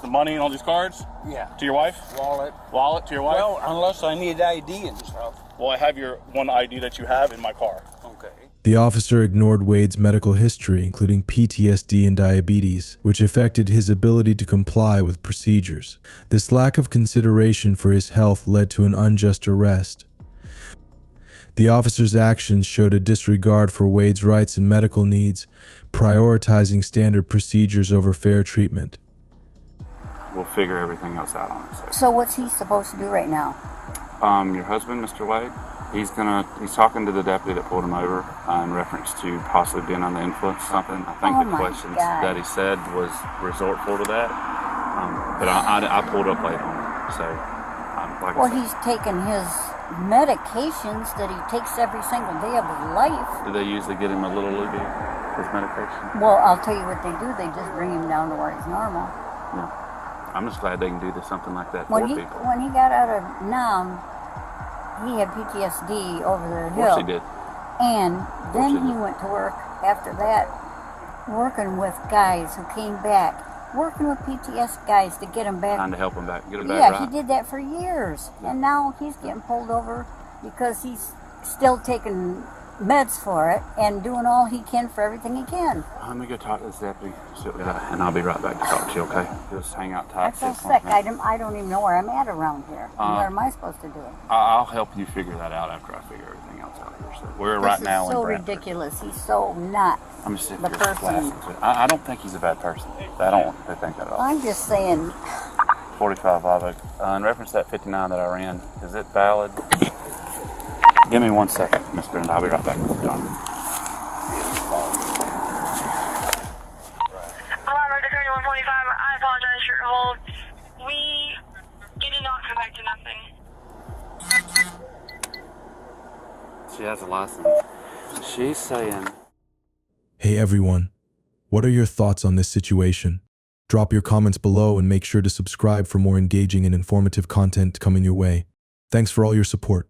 some money and all these cards? Yeah. To your wife? Wallet. Wallet to your wife? Well, unless I need ID and stuff. Well, I have your one ID that you have in my car. Okay. The officer ignored Wade's medical history, including PTSD and diabetes, which affected his ability to comply with procedures. This lack of consideration for his health led to an unjust arrest. The officer's actions showed a disregard for Wade's rights and medical needs, prioritizing standard procedures over fair treatment. We'll figure everything else out on it. So what's he supposed to do right now? Your husband, Mr. Wade, he's talking to the deputy that pulled him over in reference to possibly being under the influence of something. I think the questions that he said was resortful to that. But I pulled up late on it. So, like I said, he's taking his medications that he takes every single day of his life. do they usually get him a little loogie, his medication? Well, I'll tell you what they do. They just bring him down to where he's normal. Yeah. I'm just glad they can do something like that When for he people. when he got out of Nam, he had PTSD over the Of hill. course he did. And then he went to work after that, working with guys who came back, working with PTS guys to get him back. Trying to help him back, get him back Yeah, right. he did that for years. And now he's getting pulled over because he's still taking meds for it and doing all he can for everything he can. Let me go talk to this deputy, and I'll be right back to talk to you, okay? Just hang out tight. I'm so sick. I don't even know where I'm at around here. Where am I supposed to do it? I'll help you figure that out after I figure everything else out here. So we're right now This is so in Bradford. ridiculous. He's so not I'm just sitting the here person. laughing. I don't think he's a bad person. I don't think that at all. I'm just saying. 45 Live Oak. In reference to that 59 that I ran, is it valid? Give me 1 second, Miss Brenda. I'll be right back with you, John. I apologize for your hold. We did not come back to nothing. She has a license. She's saying... Hey everyone, what are your thoughts on this situation? Drop your comments below and make sure to subscribe for more engaging and informative content coming your way. Thanks for all your support.